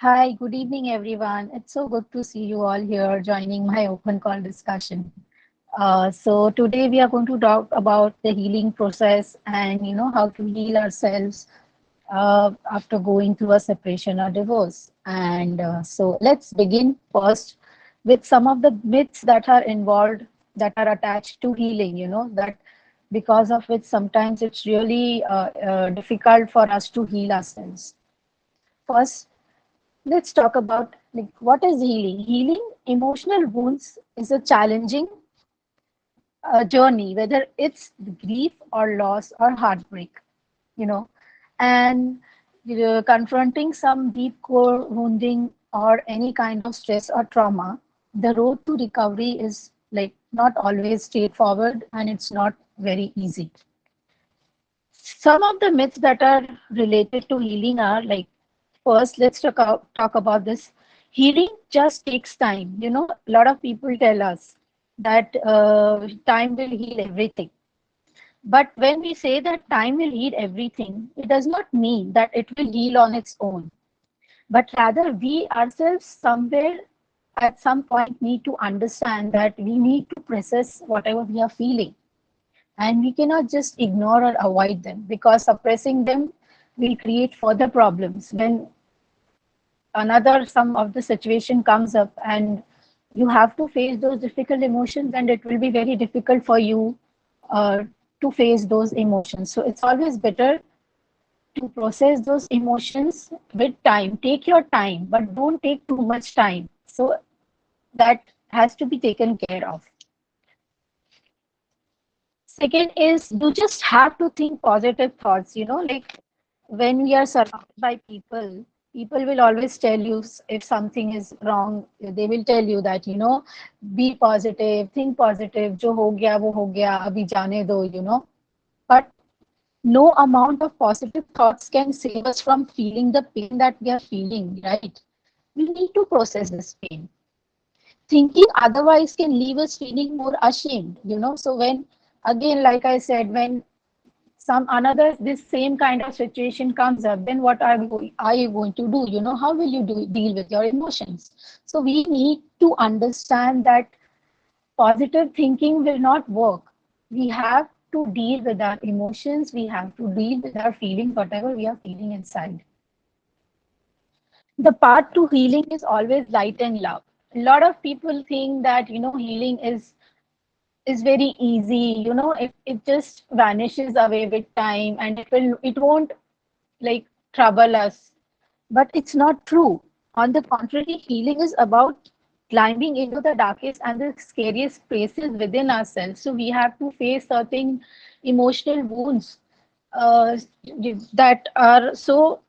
Hi, good evening, everyone. It's so good to see you all here joining my open call discussion. So today we are going to talk about the healing process and how to heal ourselves after going through a separation or divorce. And so let's begin first with some of the myths that are involved, that are attached to healing. That because of which sometimes it's really difficult for us to heal ourselves. First, let's talk about like what is healing. Healing emotional wounds is a challenging journey, whether it's grief or loss or heartbreak, you know, and confronting some deep core wounding or any kind of stress or trauma. The road to recovery is like not always straightforward, and it's not very easy. Some of the myths that are related to healing are like, first, let's talk about this. Healing just takes time. A lot of people tell us that time will heal everything. But when we say that time will heal everything, it does not mean that it will heal on its own. But rather, we ourselves somewhere at some point need to understand that we need to process whatever we are feeling, and we cannot just ignore or avoid them, because suppressing them will create further problems when another some of the situation comes up and you have to face those difficult emotions, and it will be very difficult for you uh, to face those emotions. So it's always better to process those emotions with time. Take your time, but don't take too much time. So that has to be taken care of. Second is, you just have to think positive thoughts. Like when we are surrounded by people, people will always tell you if something is wrong. They will tell you that, be positive, think positive, jo ho gaya wo ho gaya, abhi jane do. But no amount of positive thoughts can save us from feeling the pain that we are feeling, right? We need to process this pain. Thinking otherwise can leave us feeling more ashamed. So when, again, like I said, when some another this same kind of situation comes up, then what are you going to do? How will you deal with your emotions? So we need to understand that positive thinking will not work. We have to deal with our emotions, we have to deal with our feelings, whatever we are feeling inside. The path to healing is always light and love. A lot of people think that healing is very easy. It just vanishes away with time, and it won't like trouble us. But it's not true. On the contrary, healing is about climbing into the darkest and the scariest places within ourselves. So we have to face certain emotional wounds uh, that are so,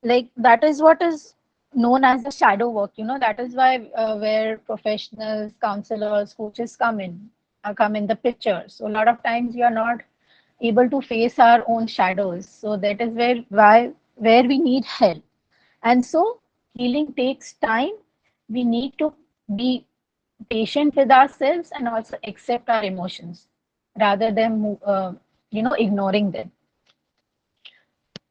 like, that is what is known as the shadow work. That is why where professionals, counselors, coaches come in the picture. So a lot of times we are not able to face our own shadows, so that is where we need help. And so healing takes time. We need to be patient with ourselves and also accept our emotions rather than ignoring them.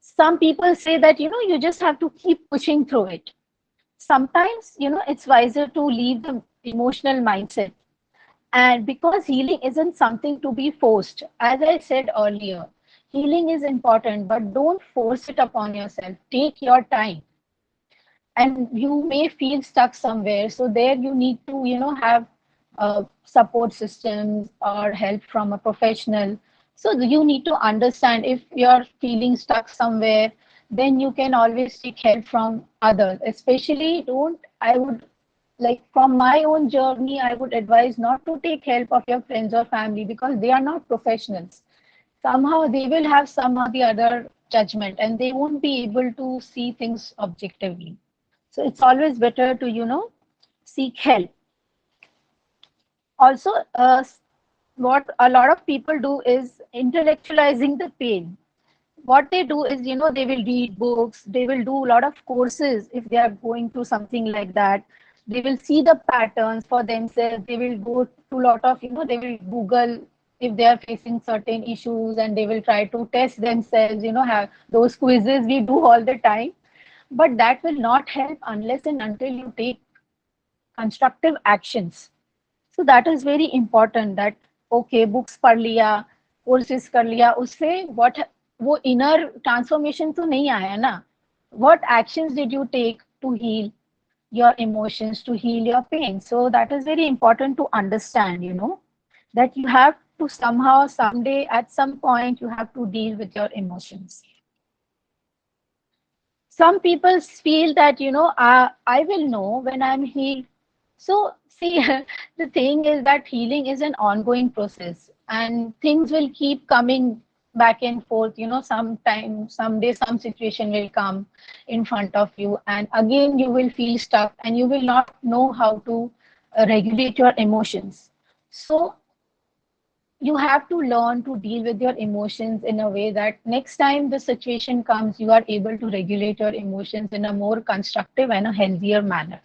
Some people say that you just have to keep pushing through it. Sometimes it's wiser to leave the emotional mindset, and because healing isn't something to be forced. As I said earlier, healing is important, but don't force it upon yourself. Take your time. And you may feel stuck somewhere, so there you need to have support systems or help from a professional. So you need to understand, if you're feeling stuck somewhere, then you can always seek help from others. Especially, don't I would like, from my own journey, I would advise not to take help of your friends or family, because they are not professionals. Somehow they will have some or the other judgment, and they won't be able to see things objectively. So it's always better to seek help. Also, what a lot of people do is intellectualizing the pain. What they do is, they will read books, they will do a lot of courses. If they are going through something like that, they will see the patterns for themselves. They will go to a lot of, they will Google if they are facing certain issues, and they will try to test themselves, have those quizzes we do all the time. but that will not help unless and until you take constructive actions. So that is very important that okay, books पढ़ लिया, courses कर लिया, उससे what वो inner transformation तो नहीं आया ना. What actions did you take to heal your emotions, to heal your pain? So that is very important to understand, you know, that you have to somehow, someday, at some point, you have to deal with your emotions. Some people feel that, you know, I will know when I'm healed. So see, the thing is that healing is an ongoing process and things will keep coming back and forth. You know, sometime, someday, some situation will come in front of you and again you will feel stuck and you will not know how to regulate your emotions. So you have to learn to deal with your emotions in a way that next time the situation comes, you are able to regulate your emotions in a more constructive and a healthier manner.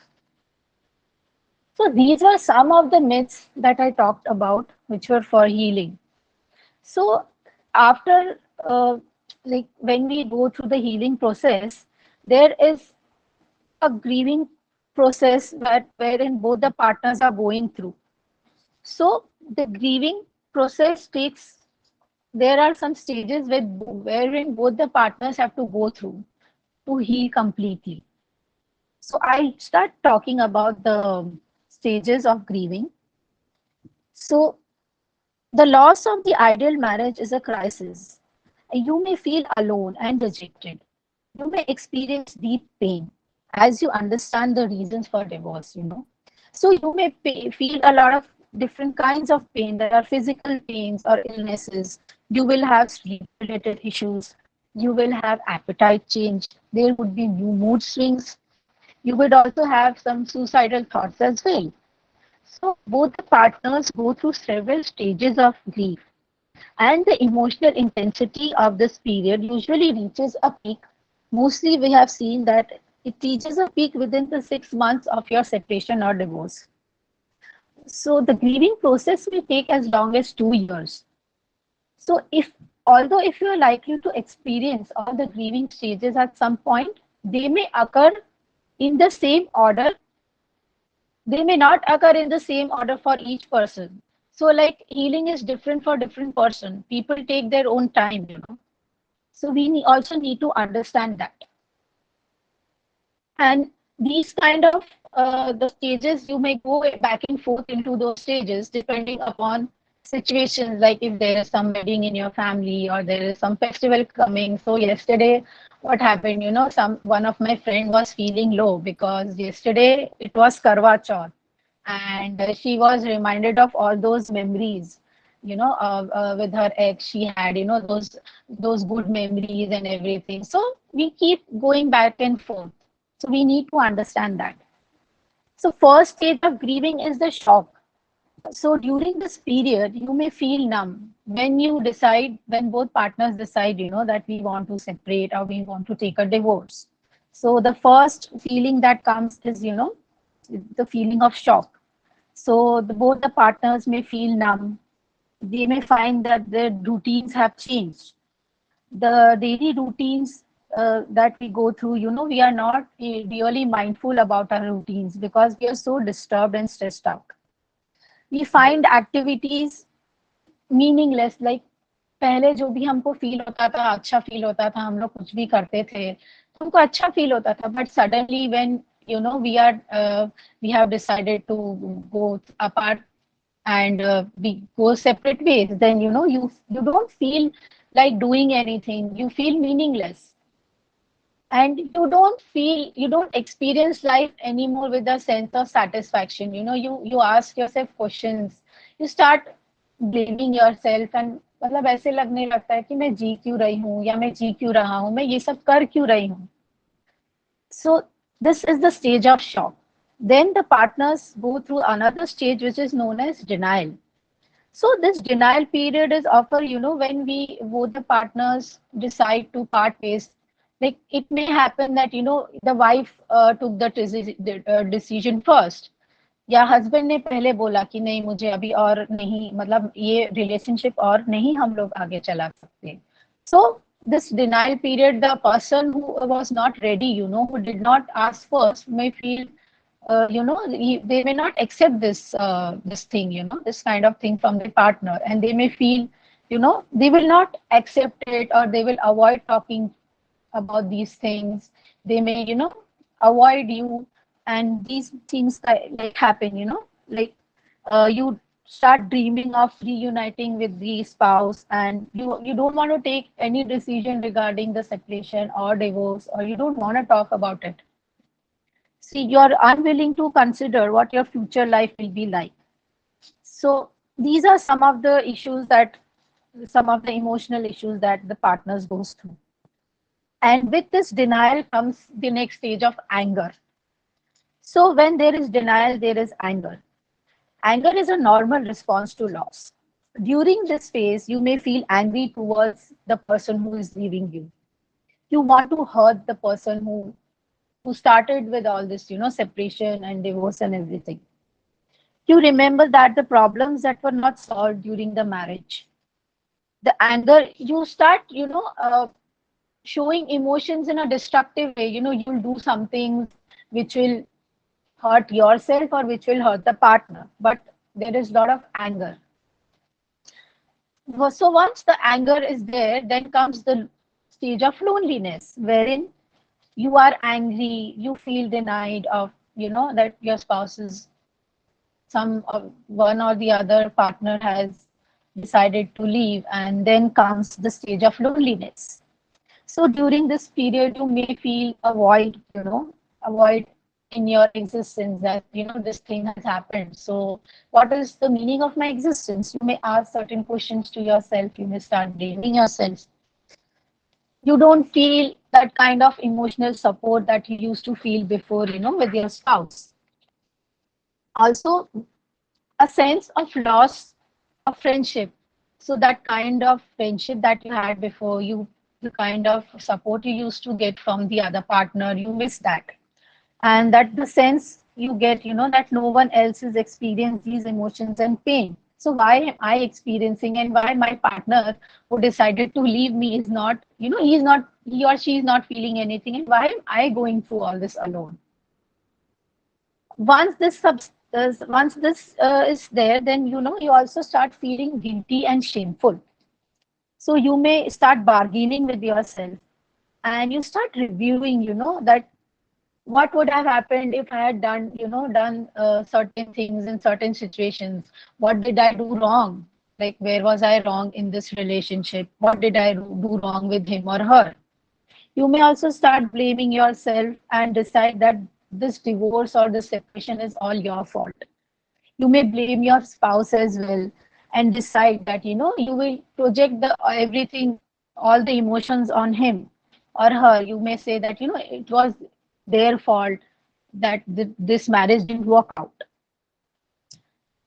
So these were some of the myths that I talked about, which were for healing. So after, like when we go through the healing process, there is a grieving process wherein both the partners are going through. So the grieving process takes, there are some stages wherein both the partners have to go through to heal completely. So I start talking about the stages of grieving. So the loss of the ideal marriage is a crisis. You may feel alone and rejected. You may experience deep pain as you understand the reasons for divorce, you know. So you may feel a lot of different kinds of pain. There are physical pains or illnesses. You will have sleep related issues. You will have appetite change. There would be new mood swings. You would also have some suicidal thoughts as well. So both the partners go through several stages of grief, and the emotional intensity of this period usually reaches a peak. Mostly we have seen that it reaches a peak within the 6 months of your separation or divorce. So the grieving process may take as long as 2 years. So although if you are likely to experience all the grieving stages at some point, they may occur in the same order. They may not occur in the same order for each person. So like healing is different for different person. People take their own time, you know. So we also need to understand that. And these kind of the stages, you may go back and forth into those stages depending upon situations, like if there is some wedding in your family or there is some festival coming. So yesterday, what happened, you know, one of my friend was feeling low because yesterday it was 𝗕𝗏𝗁𝗄, and she was reminded of all those memories, you know, with her ex. She had, you know, those good memories and everything. So we keep going back and forth. So we need to understand that. So first stage of grieving is the shock. So during this period, you may feel numb when both partners decide, you know, that we want to separate or we want to take a divorce. So the first feeling that comes is, you know, the feeling of shock. So both the partners may feel numb. They may find that their routines have changed. The daily routines that we go through, you know, we are not really mindful about our routines because we are so disturbed and stressed out. We find activities meaningless, like पहले जो भी हमको feel होता था, अच्छा feel होता था, हम लोग कुछ भी करते थे तो हमको अच्छा फील होता था, but suddenly when, you know, we have decided to go apart and we go separate ways, then, you know, you don't feel like doing anything. You feel meaningless, and you don't experience life anymore with a sense of satisfaction. You know, you ask yourself questions. You start blaming yourself, and मतलब ऐसे लगने लगता है कि मैं जी क्यों रही हूँ या मैं जी क्यों रहा हूँ, मैं ये सब कर क्यों रही हूँ. So this is the stage of shock. Then the partners go through another stage which is known as denial. So this denial period is often, you know, when both the partners decide to part ways. Like it may happen that, you know, the wife took the decision first, या husband ने पहले बोला कि नहीं मुझे अभी और नहीं, मतलब ये रिलेशनशिप और नहीं हम लोग आगे चला सकते. So this denial period, the person who was not ready, who did not ask first, may feel, they may not accept this thing, this kind of thing from the partner, and they may feel, they will not accept it, or they will avoid talking about these things. They may, avoid you, and these things like happen, like you start dreaming of reuniting with the spouse, and you don't want to take any decision regarding the separation or divorce, or you don't want to talk about it. See, you're unwilling to consider what your future life will be like. So these are some of the issues that, some of the emotional issues that the partners goes through. And with this denial comes the next stage of anger. So when there is denial, there is anger. Anger is a normal response to loss. During this phase, you may feel angry towards the person who is leaving you. You want to hurt the person who started with all this, separation and divorce and everything. You remember that the problems that were not solved during the marriage. The anger, you start, showing emotions in a destructive way. You'll do something which will hurt yourself or which will hurt the partner, but there is a lot of anger. So once the anger is there, then comes the stage of loneliness, wherein you are angry, you feel denied of, that your spouse is, one or the other partner has decided to leave, and then comes the stage of loneliness. So during this period, you may feel a void, a void in your existence, that, this thing has happened. So what is the meaning of my existence? You may ask certain questions to yourself. You may start blaming yourself. You don't feel that kind of emotional support that you used to feel before, with your spouse. Also, a sense of loss of friendship. So that kind of friendship that you had before, the kind of support you used to get from the other partner, you miss that. And that the sense you get, that no one else is experiencing these emotions and pain. So why am I experiencing, and why my partner who decided to leave me is not, he or she is not feeling anything, and why am I going through all this alone? Once this is there, then, you also start feeling guilty and shameful. So you may start bargaining with yourself, and you start reviewing, that what would have happened if I had done certain things in certain situations. What did I do wrong? Like, where was I wrong in this relationship? What did I do wrong with him or her? You may also start blaming yourself and decide that this divorce or this separation is all your fault. You may blame your spouse as well, and decide that, you will project the everything, all the emotions on him or her. You may say that, it was their fault that this marriage didn't work out.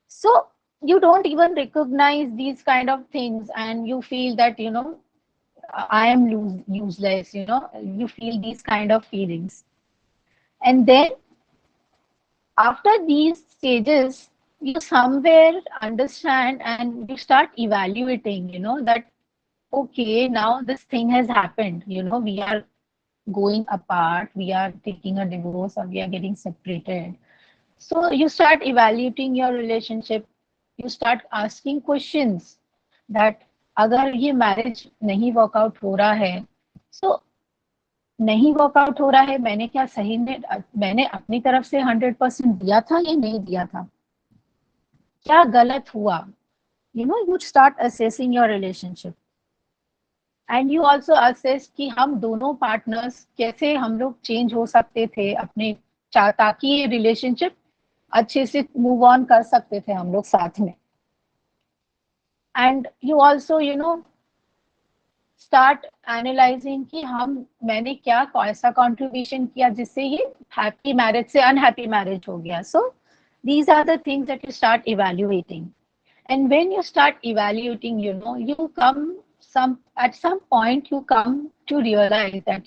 So you don't even recognize these kind of things, and you feel that, I am useless, you feel these kind of feelings. And then after these stages, you somewhere understand, and you start evaluating, that, okay, now this thing has happened, we are going apart, we are taking a divorce, or we are getting separated. So you start evaluating your relationship. You start asking questions that अगर ये marriage नहीं workout हो रहा है, so नहीं workout हो रहा है, मैंने क्या सही में, मैंने अपनी तरफ से 100% दिया था या नहीं दिया था, क्या गलत हुआ? You start assessing your relationship, and you also assess कि हम दोनों पार्टनर्स कैसे हम लोग चेंज हो सकते थे अपने, ताकि ये रिलेशनशिप अच्छे से मूव ऑन कर सकते थे हम लोग साथ में. And you also start analysing कि मैंने क्या ऐसा कंट्रीब्यूशन किया जिससे ये हैप्पी मैरिज से अनहैप्पी मैरिज हो गया. So these are the things that you start evaluating. And when you start evaluating, you come at some point you come to realize that,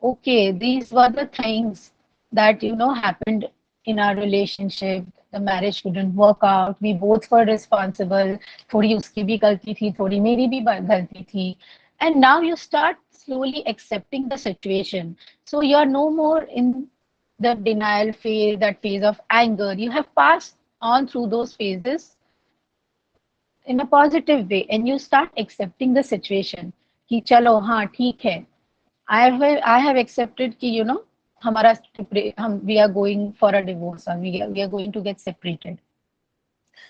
okay, these were the things that, happened in our relationship. The marriage couldn't work out. We both were responsible. थोड़ी उसकी भी गलती थी, थोड़ी मेरी भी गलती थी. And now you start slowly accepting the situation. So you are no more in the denial phase, that phase of anger. You have passed on through those phases in a positive way, and you start accepting the situation कि चलो हाँ ठीक है. I have accepted कि हमारा we are going for a divorce, or we are going to get separated.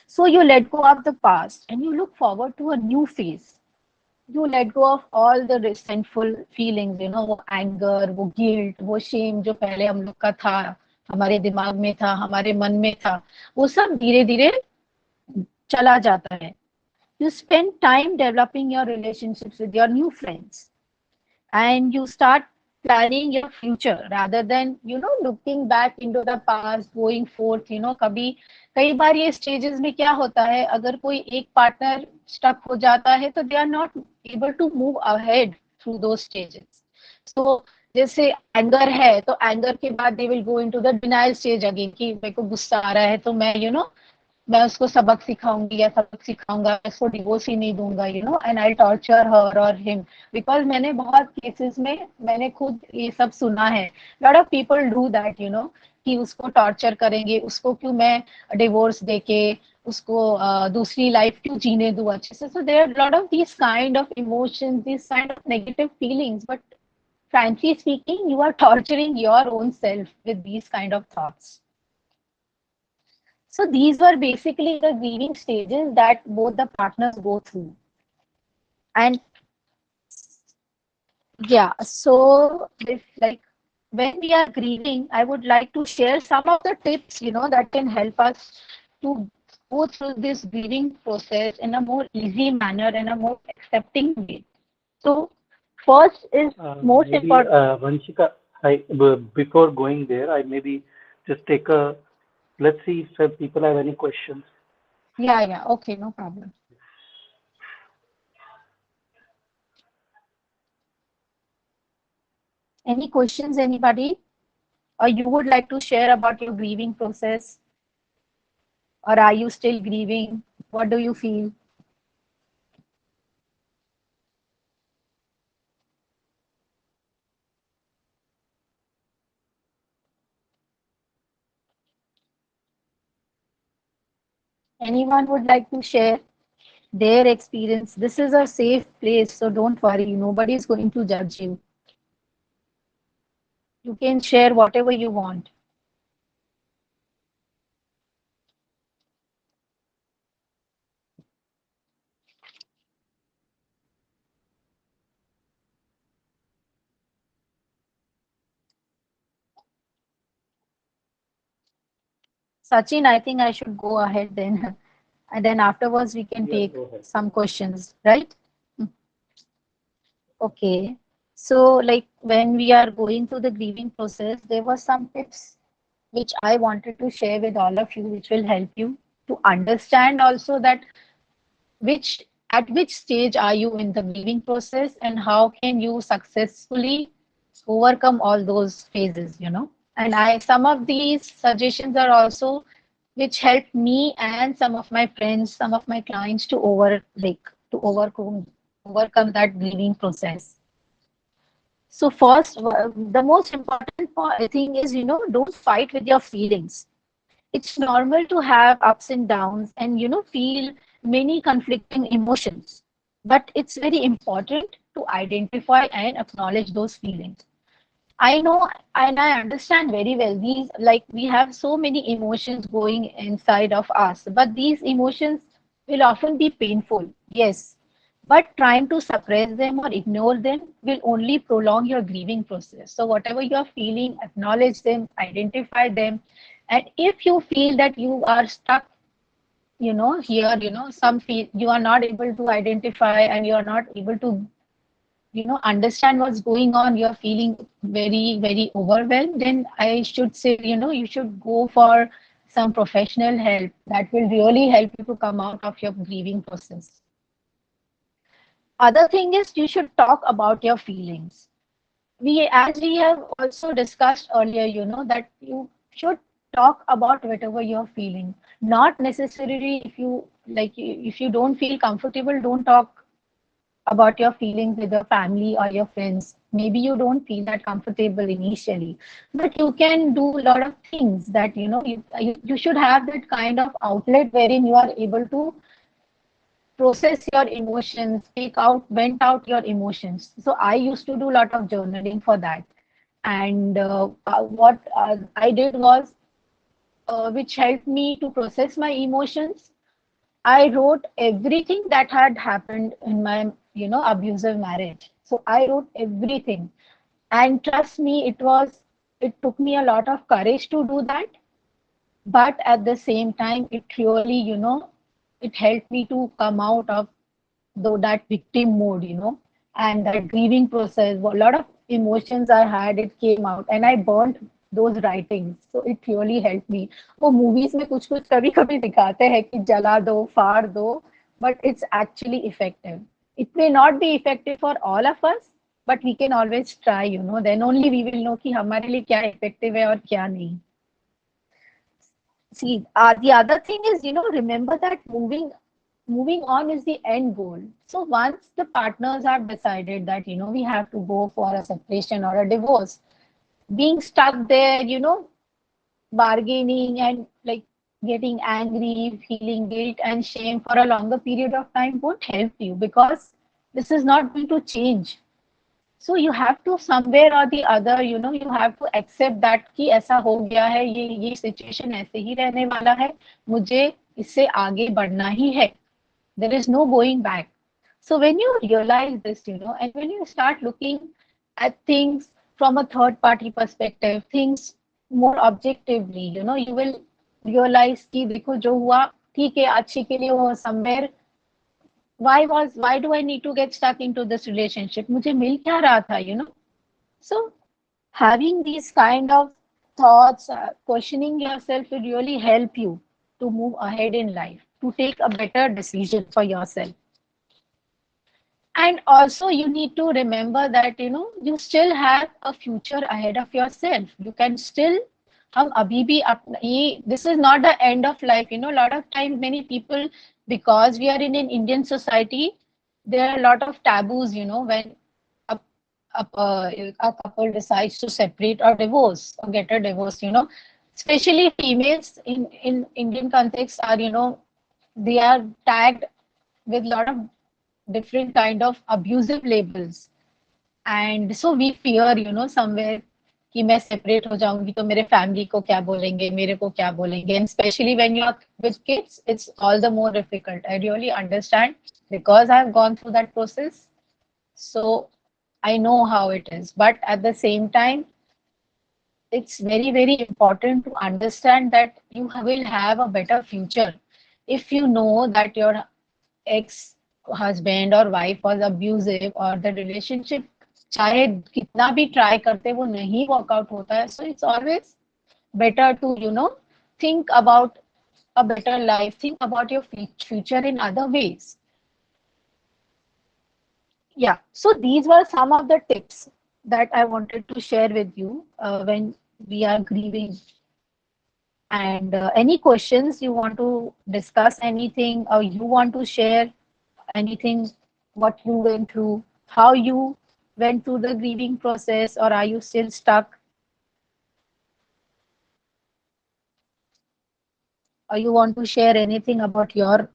So you let go of the past and you look forward to a new phase. You let go of all the resentful feelings, वो anger, वो guilt, वो shame जो पहले हम लोग का था, हमारे दिमाग में था, हमारे मन में था, वो सब धीरे धीरे चला जाता है. You spend time developing your relationships with your new friends, and you start planning your future rather than looking back into the past, going forth. कभी कई बार ये स्टेजेस में क्या होता है, अगर कोई एक पार्टनर स्टक हो जाता है तो they are not able to move ahead through दो स्टेजेस. सो जैसे एंगर है तो एंगर के बाद they will go into the denial stage again कि मेरे को गुस्सा आ रहा है तो मैं उसको सबक सिखाऊंगी या सबक सिखाऊंगा, इसको डिवोर्स ही नहीं दूंगा, एंड आई टॉर्चर हर और हिम. बिकॉज मैंने बहुत केसेस में मैंने खुद ये सब सुना है. Lot of people do that, कि उसको टॉर्चर करेंगे, उसको क्यों मैं डिवोर्स देके उसको दूसरी लाइफ क्यों जीने दूं अच्छे से. So there lot of this kind of emotions, this kind of negative feelings, but frankly speaking, you are torturing your own self with these kind of thoughts. So these were basically the grieving stages that both the partners go through. And yeah, so if like when we are grieving, I would like to share some of the tips, that can help us to go through this grieving process in a more easy manner and a more accepting way. So first is most Maybe important. Vanshika, before going there, I maybe just take a let's see if people have any questions. Yeah, okay, no problem. Any questions, anybody? Or you would like to share about your grieving process? Or are you still grieving? What do you feel? Anyone would like to share their experience? This is a safe place, so don't worry. Nobody is going to judge you. You can share whatever you want. Sachin, I think I should go ahead then. And then afterwards we can Yes, take go ahead. some questions, right? Okay. So like when we are going through the grieving process, there were some tips which I wanted to share with all of you, which will help you to understand also that which stage are you in the grieving process and how can you successfully overcome all those phases. And I some of these suggestions are also which helped me and some of my friends, some of my clients to overcome that grieving process. So first, the most important thing is, don't fight with your feelings. It's normal to have ups and downs and, feel many conflicting emotions. But it's very important to identify and acknowledge those feelings. I know and I understand very well these, like we have so many emotions going inside of us, but these emotions will often be painful, yes. But trying to suppress them or ignore them will only prolong your grieving process. So, whatever you're feeling, acknowledge them, identify them. And if you feel that you are stuck, here, some feel you are not able to identify and you are not able to understand what's going on, you're feeling very very overwhelmed, then I should say you should go for some professional help that will really help you to come out of your grieving process. Other thing is you should talk about your feelings. As we have also discussed earlier, that you should talk about whatever you're feeling. Not necessarily if you don't feel comfortable, don't talk about your feelings with your family or your friends. Maybe you don't feel that comfortable initially, but you can do a lot of things that, you should have that kind of outlet wherein you are able to process your emotions, take out, vent out your emotions. So I used to do a lot of journaling for that. And what I did was, which helped me to process my emotions. I wrote everything that had happened in my, abusive marriage. So I wrote everything. And trust me, it took me a lot of courage to do that. But at the same time, it really, it helped me to come out of though that victim mode, and that grieving process. A lot of emotions I had, it came out, and I burnt those writings. So it really helped me. वो movies में कुछ कुछ कभी कभी दिखाते हैं कि जला दो, फाड़ दो, but it's actually effective. It may not be effective for all of us, but we can always try, Then only we will know कि हमारे लिए क्या effective है और क्या नहीं. See, the other thing is, remember that moving on is the end goal. So once the partners have decided that, we have to go for a separation or a divorce, being stuck there, bargaining and like getting angry, feeling guilt and shame for a longer period of time won't help you, because this is not going to change. So you have to somewhere or the other, you have to accept that कि ऐसा हो गया है, ये situation ऐसे ही रहने वाला है, मुझे इससे आगे बढ़ना ही है. There is no going back. So when you realize this, and when you start looking at things from a third party perspective, things more objectively, you will realize कि देखो जो हुआ ठीक है, अच्छे के लिए हुआ. Somewhere, why do I need to get stuck into this relationship? मुझे मिल क्या रहा था. So having these kind of thoughts, questioning yourself will really help you to move ahead in life, to take a better decision for yourself. And also you need to remember that, you still have a future ahead of yourself. You can still, हम अभी भी this is not the end of life. A lot of times many people, because we are in an Indian society, there are a lot of taboos, when a, a couple decides to separate or divorce or get a divorce, especially females in Indian context are, they are tagged with a lot of different kind of abusive labels. And so we fear, somewhere कि मैं separate हो जाऊंगी तो मेरे family को क्या बोलेंगे, मेरे को क्या बोलेंगे. And especially when you're with kids, it's all the more difficult. I really understand, because I've gone through that process. So I know how it is. But at the same time, it's very, very important to understand that you will have a better future if you know that your ex husband or wife was abusive, or the relationship चाहे कितना भी try करते वो नहीं work out होता है. So it's always better to, think about a better life, think about your future in other ways. Yeah, so these were some of the tips that I wanted to share with you when we are grieving. And any questions you want to discuss, anything, or you want to share anything, what you went through, how you went through the grieving process, or are you still stuck, or you want to share anything about your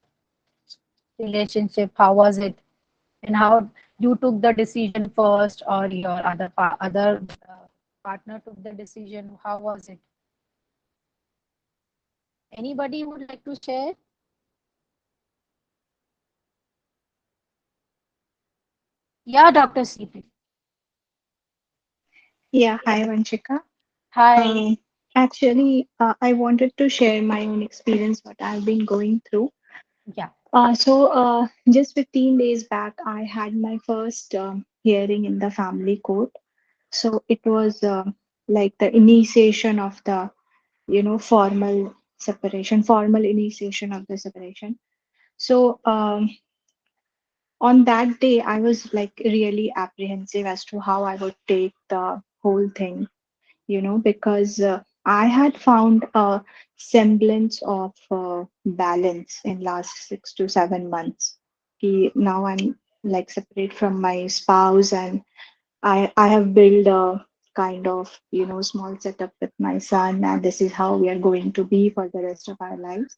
relationship, how was it, and how you took the decision first, or your other partner took the decision, how was it? Anybody would like to share? Yeah, Dr. CP. Yeah, hi Vanshika. Hi. Um, Actually, I wanted to share my own experience, what I've been going through. Yeah. Just 15 days back, I had my first hearing in the family court. So it was like the initiation of the, formal separation, formal initiation of the separation. So on that day, I was like really apprehensive as to how I would take the whole thing, because I had found a semblance of balance in last 6 to 7 months. Now I'm like separate from my spouse, and I have built a kind of, small setup with my son, and this is how we are going to be for the rest of our lives.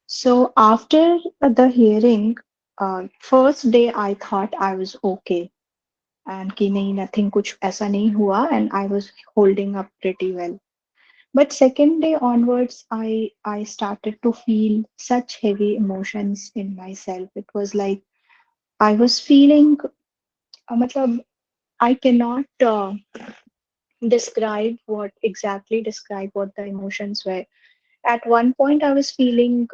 So after the hearing, first day I thought I was okay, and कि नहीं, nothing कुछ ऐसा नहीं हुआ, and I was holding up pretty well. But second day onwards, I started to feel such heavy emotions in myself. It was like I was feeling, matlab, I cannot describe what the emotions were. At one point, I was feeling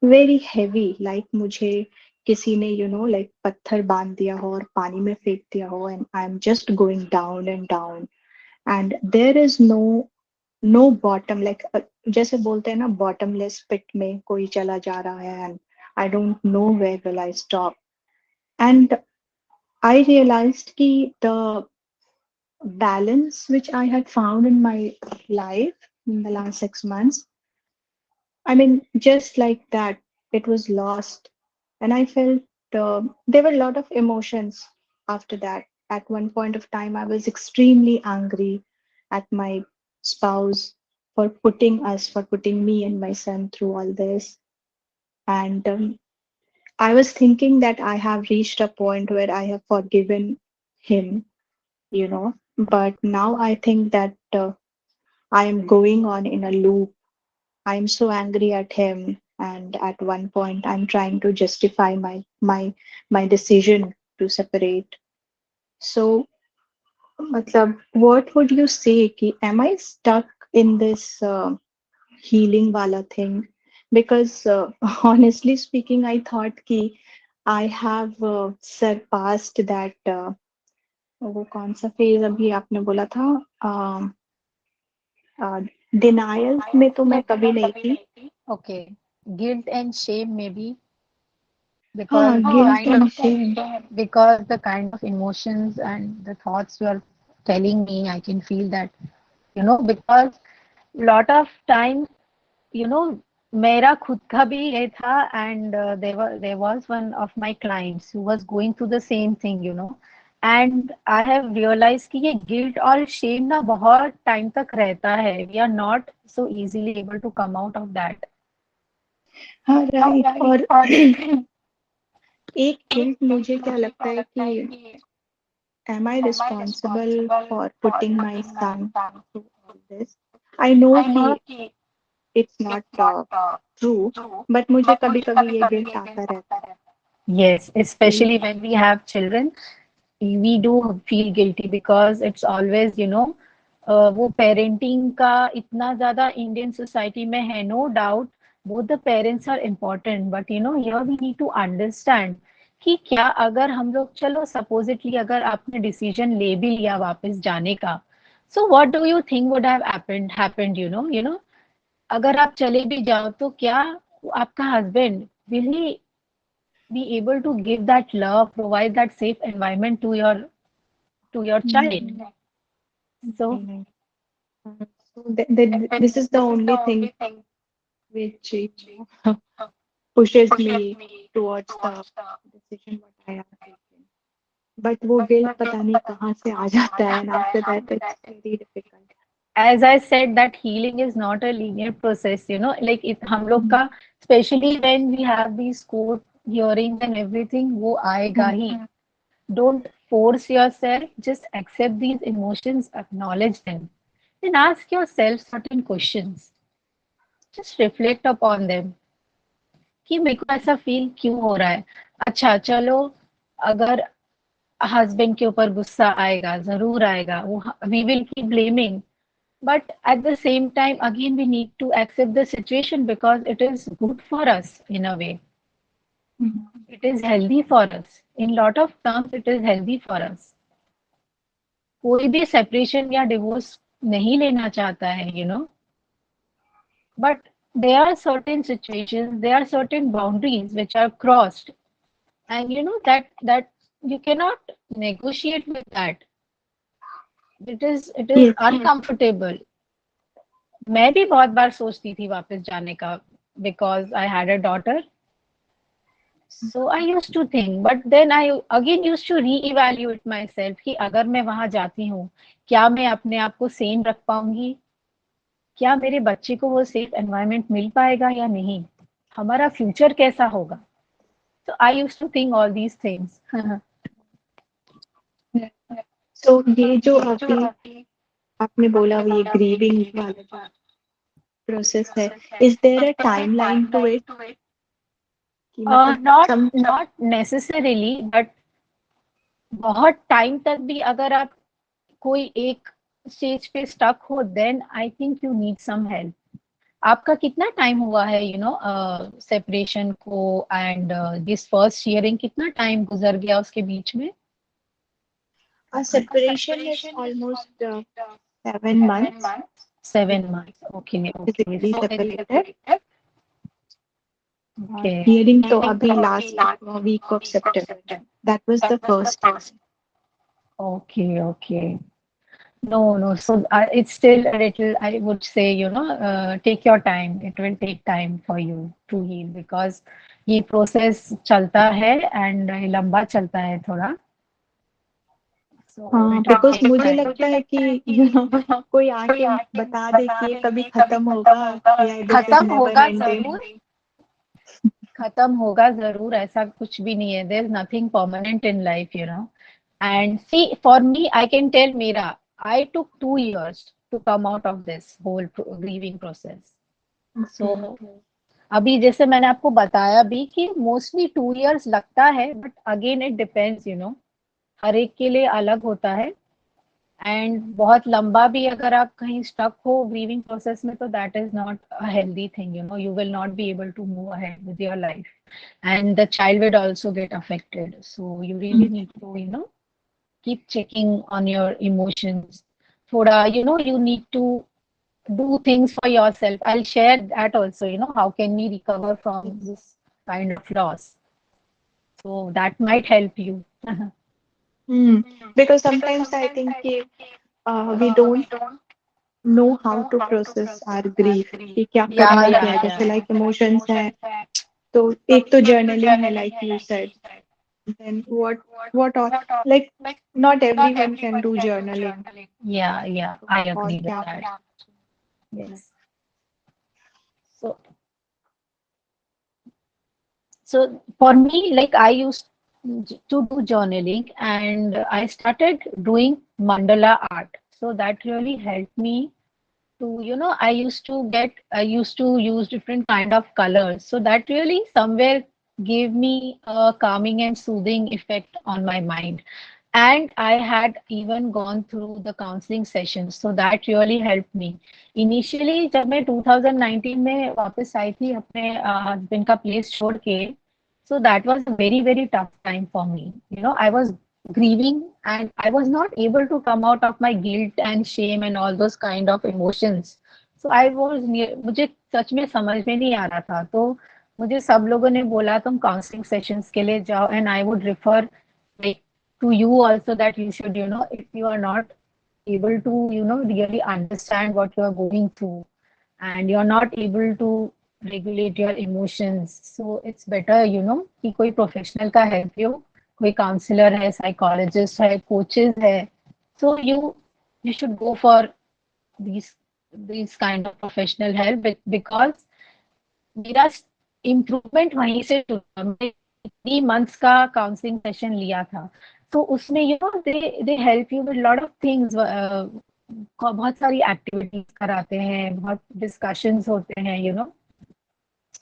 very heavy, like मुझे किसी ने, like पत्थर बांध दिया हो और पानी में फेंक दिया हो, and I'm just going down and down, and there is no bottom, like जैसे बोलते हैं ना, bottomless pit में कोई चला जा रहा है, and I don't know where will I stop. And I realized कि the balance which I had found in my life in the last 6 months, I mean, just like that, it was lost. And I felt there were a lot of emotions after that. At one point of time, I was extremely angry at my spouse for putting me and my son through all this. And I was thinking that I have reached a point where I have forgiven him. But now I think that I am going on in a loop. I'm so angry at him, and at one point I'm trying to justify my decision to separate. So, matlab, what would you say? Ki, am I stuck in this healing wala thing? Because honestly speaking, I thought ki I have surpassed that. वो कौन सा phase अभी आपने बोला था? Denial में तो मैं कभी नहीं थी. Okay. Guilt and shame maybe हाँ, because the guilt kind and of शेम. because the kind of emotions and the thoughts you are telling me, I can feel that, because lot of time, you know, मेरा खुद का भी ये था, and there was one of my clients who was going through the same thing. And I have realized कि ये guilt और shame ना बहुत time तक रहता है. We are not so easily able to come out of that. हाँ, right. और एक गिल्ट मुझे क्या लगता है कि am I responsible for putting my son through all this? I know कि it's not true, but मुझे कभी-कभी ये गिल्ट आता रहता है Yes, कि especially when we have children, we do feel guilty because it's always, वो parenting का इतना ज़्यादा Indian society में है, no doubt, both the parents are important, but here we need to understand कि क्या अगर हम लोग, चलो supposedly अगर आपने decision ले भी लिया वापस जाने का, so what do you think would have happened, अगर आप चले भी जाओ तो क्या आपका husband will he be able to give that love, provide that safe environment to your child? नहीं, So नहीं, नहीं. So this is the only thing which pushes me towards the decision what I have taken. But वो guilt पता नहीं कहाँ से आ जाता है, and after that it's very difficult. as I said, that healing is not a linear process, like it हम लोग का, especially when we have these court hearings and everything, वो आएगा ही. Don't force yourself, just accept these emotions, acknowledge them, and ask yourself certain questions. Just reflect upon them. कि मेरे को ऐसा feel क्यों हो रहा है. अच्छा चलो, अगर हस्बैंड के ऊपर गुस्सा आएगा, जरूर आएगा, वो we will keep blaming, but at the same time again we need to accept the situation because it is good for us in a way. It is healthy for us in lot of terms. It is healthy for us. कोई भी separation या divorce नहीं लेना चाहता है, but there are certain situations, there are certain boundaries which are crossed, and that you cannot negotiate with that. It is Yes. uncomfortable. मैं भी बहुत बार सोचती थी वापस जाने का because I had a daughter. So I used to think, but then I again used to re-evaluate myself कि अगर मैं वहां जाती हूँ, क्या मैं अपने आप को सेम रख पाऊंगी? क्या मेरे बच्चे को वो सेफ एनवायरनमेंट मिल पाएगा या नहीं? हमारा फ्यूचर कैसा होगा? So I used to think all these things. So ये जो अभी आपने बोला ये ग्रीविंग वाला प्रोसेस है, is there a timeline to it? कि मतलब not necessarily, but बहुत टाइम तक भी अगर आप कोई एक स्टेज पे स्टक हो, then I think you need some help. आपका कितना टाइम हुआ है सेपरेशन को एंड दिस फर्स्ट हियरिंग, कितना टाइम गुजर गया उसके बीच में? separation is almost 7 months. 7 months. Okay. Physically So separated. Okay. Hearing to abhi last week of September. That was the first. Okay. No. So it's still a little, I would say, take your time. It will take time for you to heal because ये process चलता है and लंबा चलता है थोड़ा. So it will because take मुझे time. लगता है कि कोई आके बता दे कि ये कभी खत्म होगा या दिस इज खत्म नेवर होगा एंडिंग. जरूर, खत्म होगा जरूर, ऐसा कुछ भी नहीं है. There is nothing permanent in life, and see for me I can tell मेरा I took 2 years to come out of this whole grieving process. So अभी जैसे मैंने आपको बताया भी कि मोस्टली 2 years लगता है, बट अगेन इट डिपेंड्स, हर एक के लिए अलग होता है. एंड बहुत लंबा भी अगर आप कहीं स्टक हो ग्रीविंग प्रोसेस में, तो that is not a healthy thing. You will not be able to move ahead with your life and the child will also get affected. So you really need to keep checking on your emotions. Thoda, you need to do things for yourself. I'll share that also, how can we recover from this kind of loss. So that might help you. Because sometimes I think we don't know how to process our grief. कि क्या करना क्या है, जैसे like emotions है, तो एक तो journaling है like you said. Then what all, like not everyone can do journaling. Yeah, I और agree with क्या that. Yes. So for me, like I used to do journaling and I started doing mandala art. So that really helped me to, I used to use different kind of colors. So that really somewhere gave me a calming and soothing effect on my mind. And I had even gone through the counseling sessions, so that really helped me. Initially, जब मैं 2019 में वापस आई थी अपने husband का place छोड़ के, so that was a very, very tough time for me. I was grieving and I was not able to come out of my guilt and shame and all those kind of emotions. So I was मुझे सच में समझ में नहीं आ रहा था. तो मुझे सब लोगों ने बोला तुम काउंसलिंग सेशंस के लिए जाओ, and I would refer like to you also that you should, if you are not able to, really understand what you are going through and you're not able to regulate your emotions, so it's better, कि कोई professional का help हो, कोई counsellor है, psychologist है, coaches है. So you should go for these kind of professional help because मेरा improvement वहीं से शुरू. मैं 3 months का काउंसलिंग सेशन लिया था, तो उसमें they help you with lot of things. बहुत सारी एक्टिविटीज कराते हैं, बहुत डिस्कशंस होते हैं,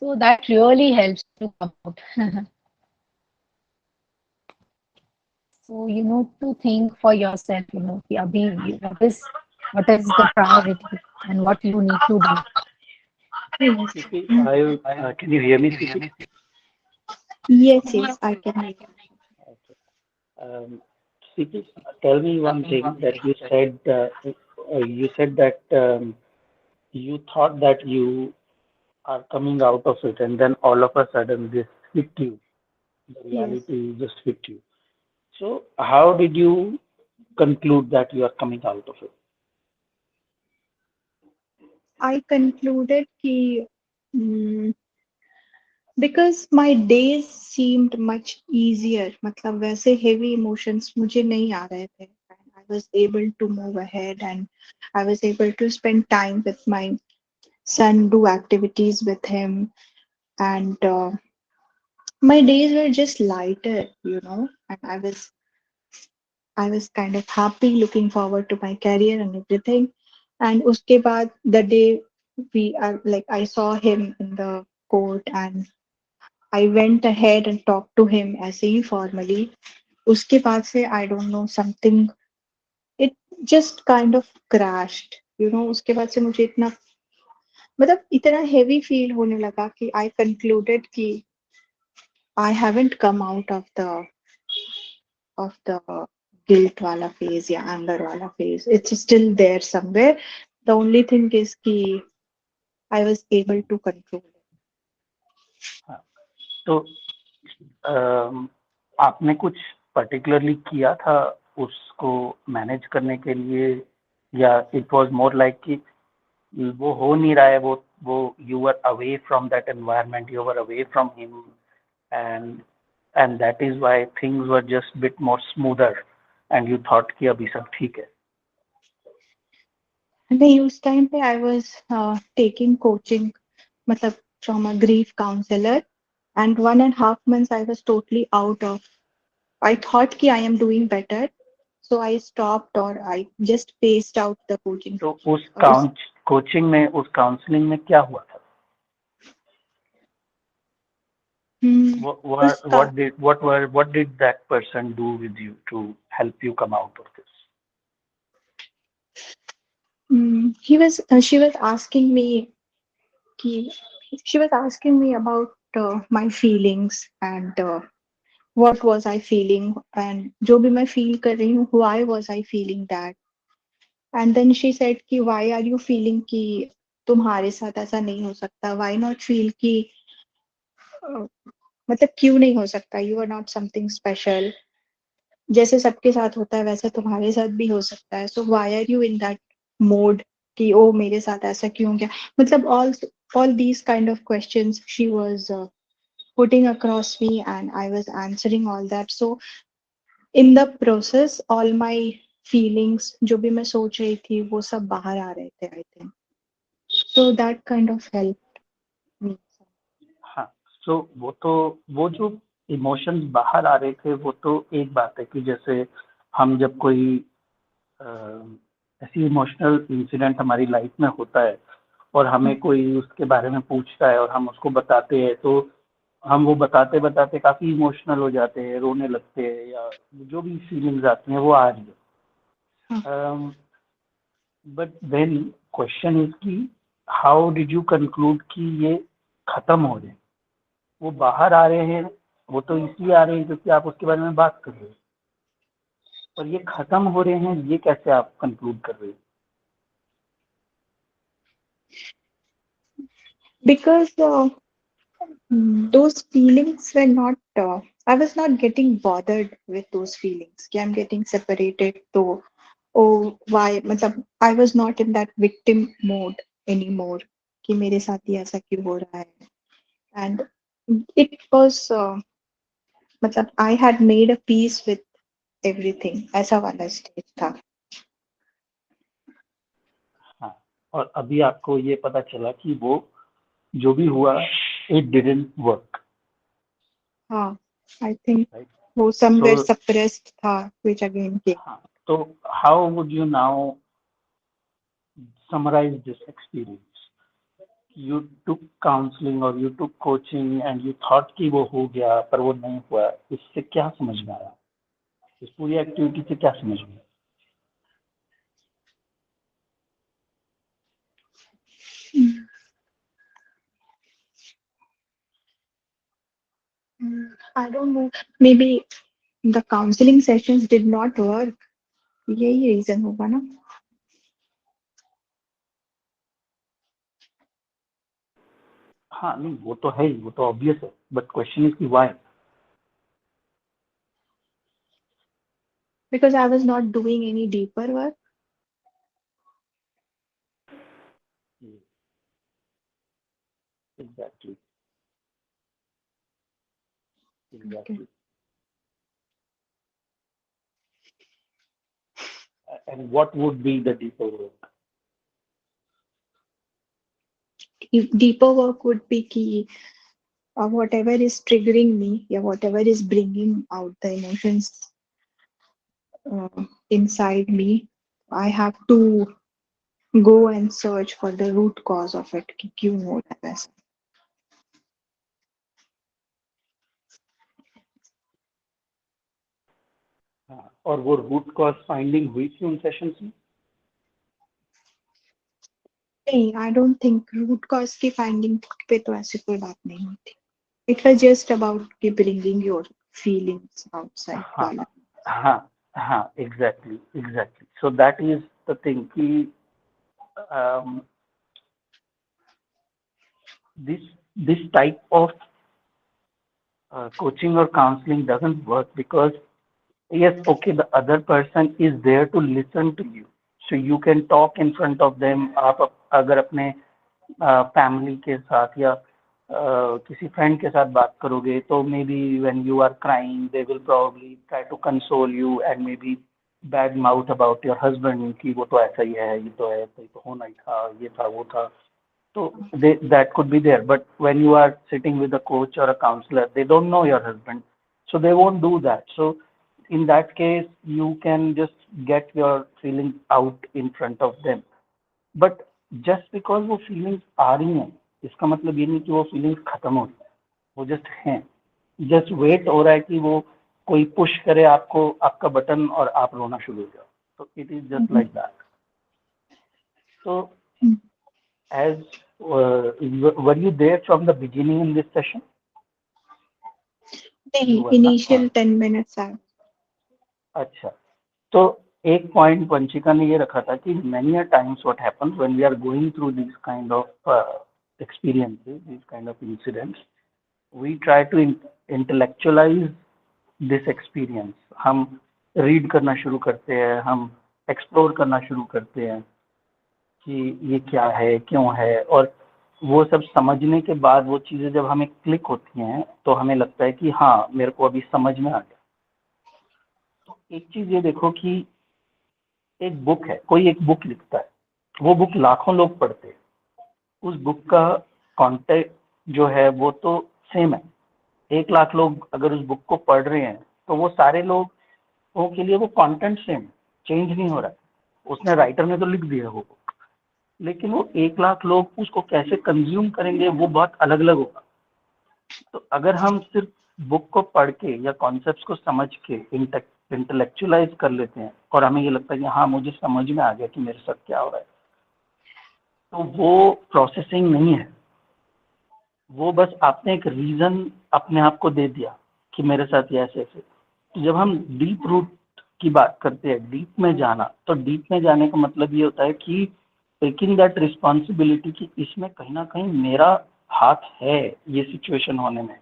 so that really helps to come out. So to think for yourself, कि अभी what is the priority and what you need to do. Can you hear me, CP? Yes, I can hear you. CP, tell me one thing that you said. You said that you thought that you are coming out of it, and then all of a sudden this hit you. The Yes. reality just hit you. So, how did you conclude that you are coming out of it? I concluded कि because my days seemed much easier. मतलब वैसे heavy emotions मुझे नहीं आ रहे थे. And I was able to move ahead, and I was able to spend time with my son, do activities with him, and my days were just lighter, and I was kind of happy, looking forward to my career and everything. And uske baad, the day we are like, I saw him in the court, and I went ahead and talked to him ऐसे ही formally. उसके बाद से I don't know something, it just kind of crashed. उसके बाद से मुझे इतना मतलब इतना heavy feel होने लगा कि I concluded कि I haven't come out of the guilt wala phase या anger wala phase. It's still there somewhere. The only thing is कि I was able to control it. हाँ, तो अम, आपने कुछ पर्टिकुलरली किया था उसको मैनेज करने के लिए, या इट वाज मोर लाइक कि वो हो नहीं रहा है, वो you were away from that environment, you were away from him, and and that is why things were just bit more smoother and you thought कि अभी सब ठीक है? नहीं, उस टाइम पे I was taking coaching, मतलब from a grief counselor, and 1.5 months I was totally out of. I thought कि I am doing better, so I stopped, or I just paced out the coaching तो sessions. उस और उस coaching में, उस counselling में क्या हुआ था? हम्म, उसका What did that person do with you to help you come out of this? she was asking me कि she was asking me about my feelings, and what was I feeling, and जो भी मैं feel कर रही हूँ, why was I feeling that. And then she said कि why are you feeling कि तुम्हारे साथ ऐसा नहीं हो सकता, why not feel कि अ, मतलब क्यों नहीं हो सकता, you are not something special, जैसे सबके साथ होता है वैसे तुम्हारे साथ भी हो सकता है, so why are you in that mode कि ओ मेरे साथ ऐसा क्यों गया. मतलब all these kind of questions she was putting across me, and I was answering all that. So in the process, all my feelings जो भी मैं सोच रही थी वो सब बाहर आ रहे थे, I think. So that kind of helped me. हाँ, so वो जो इमोशंस बाहर आ रहे थे, वो तो एक बात है कि जैसे हम जब कोई अ, ऐसी इमोशनल इंसिडेंट हमारी लाइफ में होता है और हमें कोई उसके बारे में पूछता है और हम उसको बताते हैं, तो हम वो बताते बताते काफी इमोशनल हो जाते हैं, रोने लगते हैं, या जो भी फीलिंग्स आती हैं वो आ रही हाँ. है. बट देन क्वेश्चन इज कि हाउ डिड यू कंक्लूड कि ये खत्म हो रहे हैं? वो बाहर आ रहे हैं, वो तो इसलिए आ रहे हैं क्योंकि आप उसके बारे में बात कर रहे हो, पर ये खत्म हो रहे हैं, ये कैसे आप कंक्लूड कर रहे हो? Because those feelings were not, I was not getting bothered with those feelings कि I'm getting separated, तो oh why, मतलब I was not in that victim mode anymore कि मेरे साथ ही ऐसा क्यों हो रहा है. And it was मतलब I had made a peace with everything, ऐसा वाला स्टेज था. हाँ, और अभी आपको ये पता चला कि वो जो भी हुआ, इट डिडंट वर्क, हाँ, I think राइट? वो सो somewhere suppressed था, which again came. हाँ, तो how would you now summarize this experience? You took counseling or you took coaching and you thought कि वो हो गया, पर वो नहीं हुआ. इससे क्या समझ में आया? इस पूरी एक्टिविटी से क्या समझ में आया? I don't know, maybe the counseling sessions did not work. यही रीजन होगा ना. हाँ, नहीं वो तो है ही, वो तो ऑब्वियस है, बट क्वेश्चन इज कि why? Because I was not doing any deeper work. Exactly. Exactly. And what would be the deeper work? If deeper work would be key, whatever is triggering me, yeah, whatever is bringing out the emotions inside me, I have to go and search for the root cause of it. कि क्यों हो रहा है ऐसा? हाँ, और वो root cause finding हुई थी उन सेशंस में? नहीं, I don't think root cause की finding पे तो ऐसी कोई बात नहीं होती. It was just about bringing your feelings outside. हाँ हाँ हाँ, exactly. So that is the thing कि this type of coaching or counseling doesn't work because yes, okay, the other person is there to listen to you, so you can talk in front of them. आप अगर अपने family के साथ या किसी friend के साथ बात करोगे तो maybe when you are crying they will probably try to console you and maybe bad mouth about your husband कि वो तो ऐसा ही है, ये तो है, तो होना ही था, ये था, वो था. So that could be there, but when you are sitting with a coach or a counselor, they don't know your husband, so they won't do that. So in that case, you can just get your feelings out in front of them. But just because वो feelings आ रही हैं, इसका मतलब ये नहीं कि वो feelings खत्म हो रही हैं. वो just हैं. Just wait हो रहा है कि वो कोई push करे आपको, आपका बटन, और आप रोना शुरू हो जाओ. So it is just like that. So as were you there from the beginning in this session? नहीं, initial 10 minutes आए. अच्छा, तो एक पॉइंट वंशिका ने ये रखा था कि many a times what happens when we are going through these kind of experiences, these kind of incidents, we try to intellectualize this experience. हम रीड करना शुरू करते हैं, हम एक्सप्लोर करना शुरू करते हैं कि ये क्या है, क्यों है, और वो सब समझने के बाद वो चीज़ें जब हमें क्लिक होती हैं तो हमें लगता है कि हाँ, मेरे को अभी समझ में आ गया. तो एक चीज़ ये देखो कि एक बुक है, कोई एक बुक लिखता है, वो बुक लाखों लोग पढ़ते हैं, उस बुक का कंटेंट जो है वो तो सेम है. 1 लाख लोग अगर उस बुक को पढ़ रहे हैं तो वो सारे लोगों के लिए वो कंटेंट सेम, चेंज नहीं हो रहा है. उसने राइटर ने तो लिख दिया वो बुक, लेकिन वो 1 लाख लोग उसको कैसे कंज्यूम करेंगे वो बहुत अलग अलग होगा. तो अगर हम सिर्फ बुक को पढ़ के या कॉन्सेप्ट्स को समझ के इंटेलेक्चुअलाइज कर लेते हैं और हमें ये लगता है कि हाँ, मुझे समझ में आ गया कि मेरे साथ क्या हो रहा है, तो वो प्रोसेसिंग नहीं है. वो बस आपने एक रीजन अपने आप को दे दिया कि मेरे साथ ये ऐसे ऐसे. तो जब हम डीप रूट की बात करते हैं, डीप में जाना, तो डीप में जाने का मतलब ये होता है कि टेकिंग दैट रिस्पॉन्सिबिलिटी कि इसमें कहीं ना कहीं मेरा हाथ है ये सिचुएशन होने में.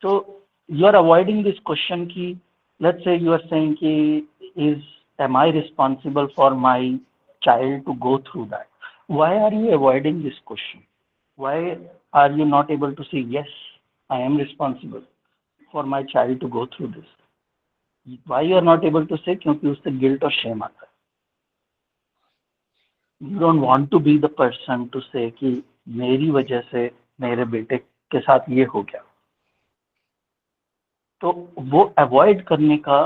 तो you are avoiding this question कि let's say you are saying कि am I responsible for my child to go through that? Why are you avoiding this question? Why are you not able to say yes, I am responsible for my child to go through this? Why you are not able to say? क्योंकि उससे guilt और Shem आता है. You don't want to be the person to say कि मेरी वजह से मेरे बेटे के साथ ये हो गया. तो वो अवॉइड करने का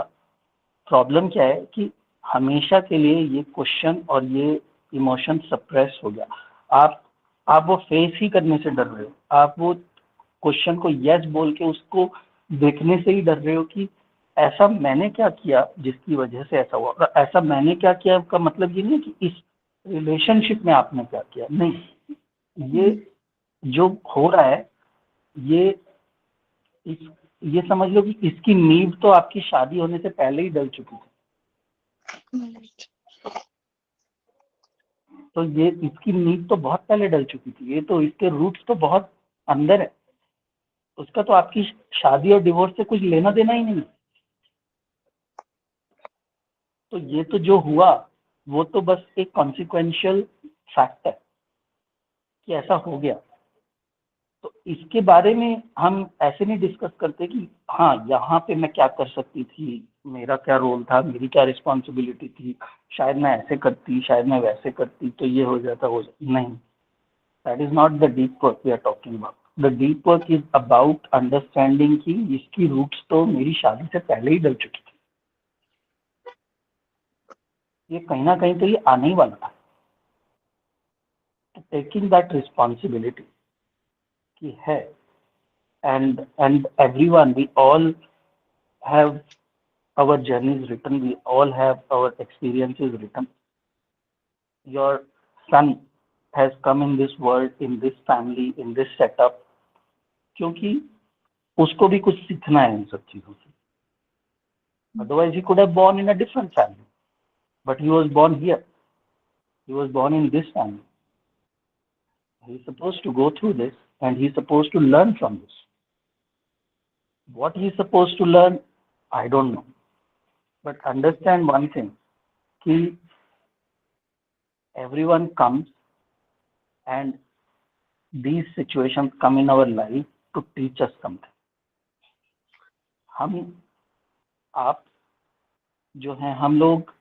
प्रॉब्लम क्या है कि हमेशा के लिए ये क्वेश्चन और ये इमोशन सप्रेस हो गया. आप वो फेस ही करने से डर रहे हो. आप वो क्वेश्चन को यस बोल के उसको देखने से ही डर रहे हो कि ऐसा मैंने क्या किया जिसकी वजह से ऐसा हुआ. ऐसा मैंने क्या किया का मतलब ये नहीं कि इस रिलेशनशिप में आपने क्या किया, नहीं. ये जो हो रहा है ये ये समझ लो कि इसकी नींव तो आपकी शादी होने से पहले ही डल चुकी थी. तो ये इसकी नींव तो बहुत पहले डल चुकी थी. ये तो इसके रूट्स तो बहुत अंदर है. उसका तो आपकी शादी और डिवोर्स से कुछ लेना देना ही नहीं. तो ये तो जो हुआ वो तो बस एक कॉन्सिक्वेंशियल फैक्ट है कि ऐसा हो गया. तो इसके बारे में हम ऐसे नहीं डिस्कस करते कि हाँ यहाँ पे मैं क्या कर सकती थी, मेरा क्या रोल था, मेरी क्या रिस्पॉन्सिबिलिटी थी, शायद मैं ऐसे करती, शायद मैं वैसे करती तो ये हो जाता, नहीं, that is not the deep work we are talking about. The deep work is about understanding कि इसकी रूट्स तो मेरी शादी से पहले ही डल चुकी थी, ये कहीं ना कहीं तो ये आने ही वाला था. टेकिंग दैट रिस्पॉन्सिबिलिटी की है. And everyone, we all have our journeys written, we all have our experiences written. Your son has come in this world, in this family, in this setup, क्योंकि उसको भी कुछ सीखना है इन सब चीजों से. Otherwise he could have born in a different family, but he was born here, he was born in this family. He's supposed to go through this and he's supposed to learn from this. What he's supposed to learn, I don't know. But understand one thing, कि everyone comes and these situations come in our life to teach us something. हम आप जो हैं, हम लोग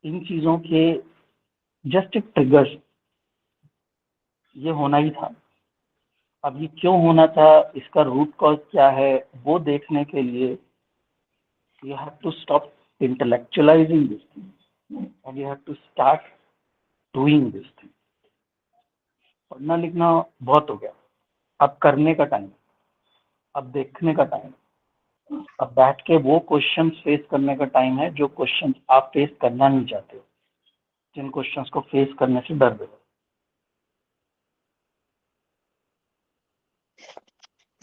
इन चीजों के just एक ट्रिगर्स, ये होना ही था. अब ये क्यों होना था, इसका रूट कॉज क्या है, वो देखने के लिए you have to stop intellectualizing this thing and you have to start doing this thing. पढ़ना लिखना बहुत हो गया, अब करने का टाइम, अब देखने का टाइम, अब बैठ के वो क्वेश्चंस फेस करने का टाइम है जो क्वेश्चंस आप फेस करना नहीं चाहते हो, जिन क्वेश्चंस को फेस करने से डर रहे हो.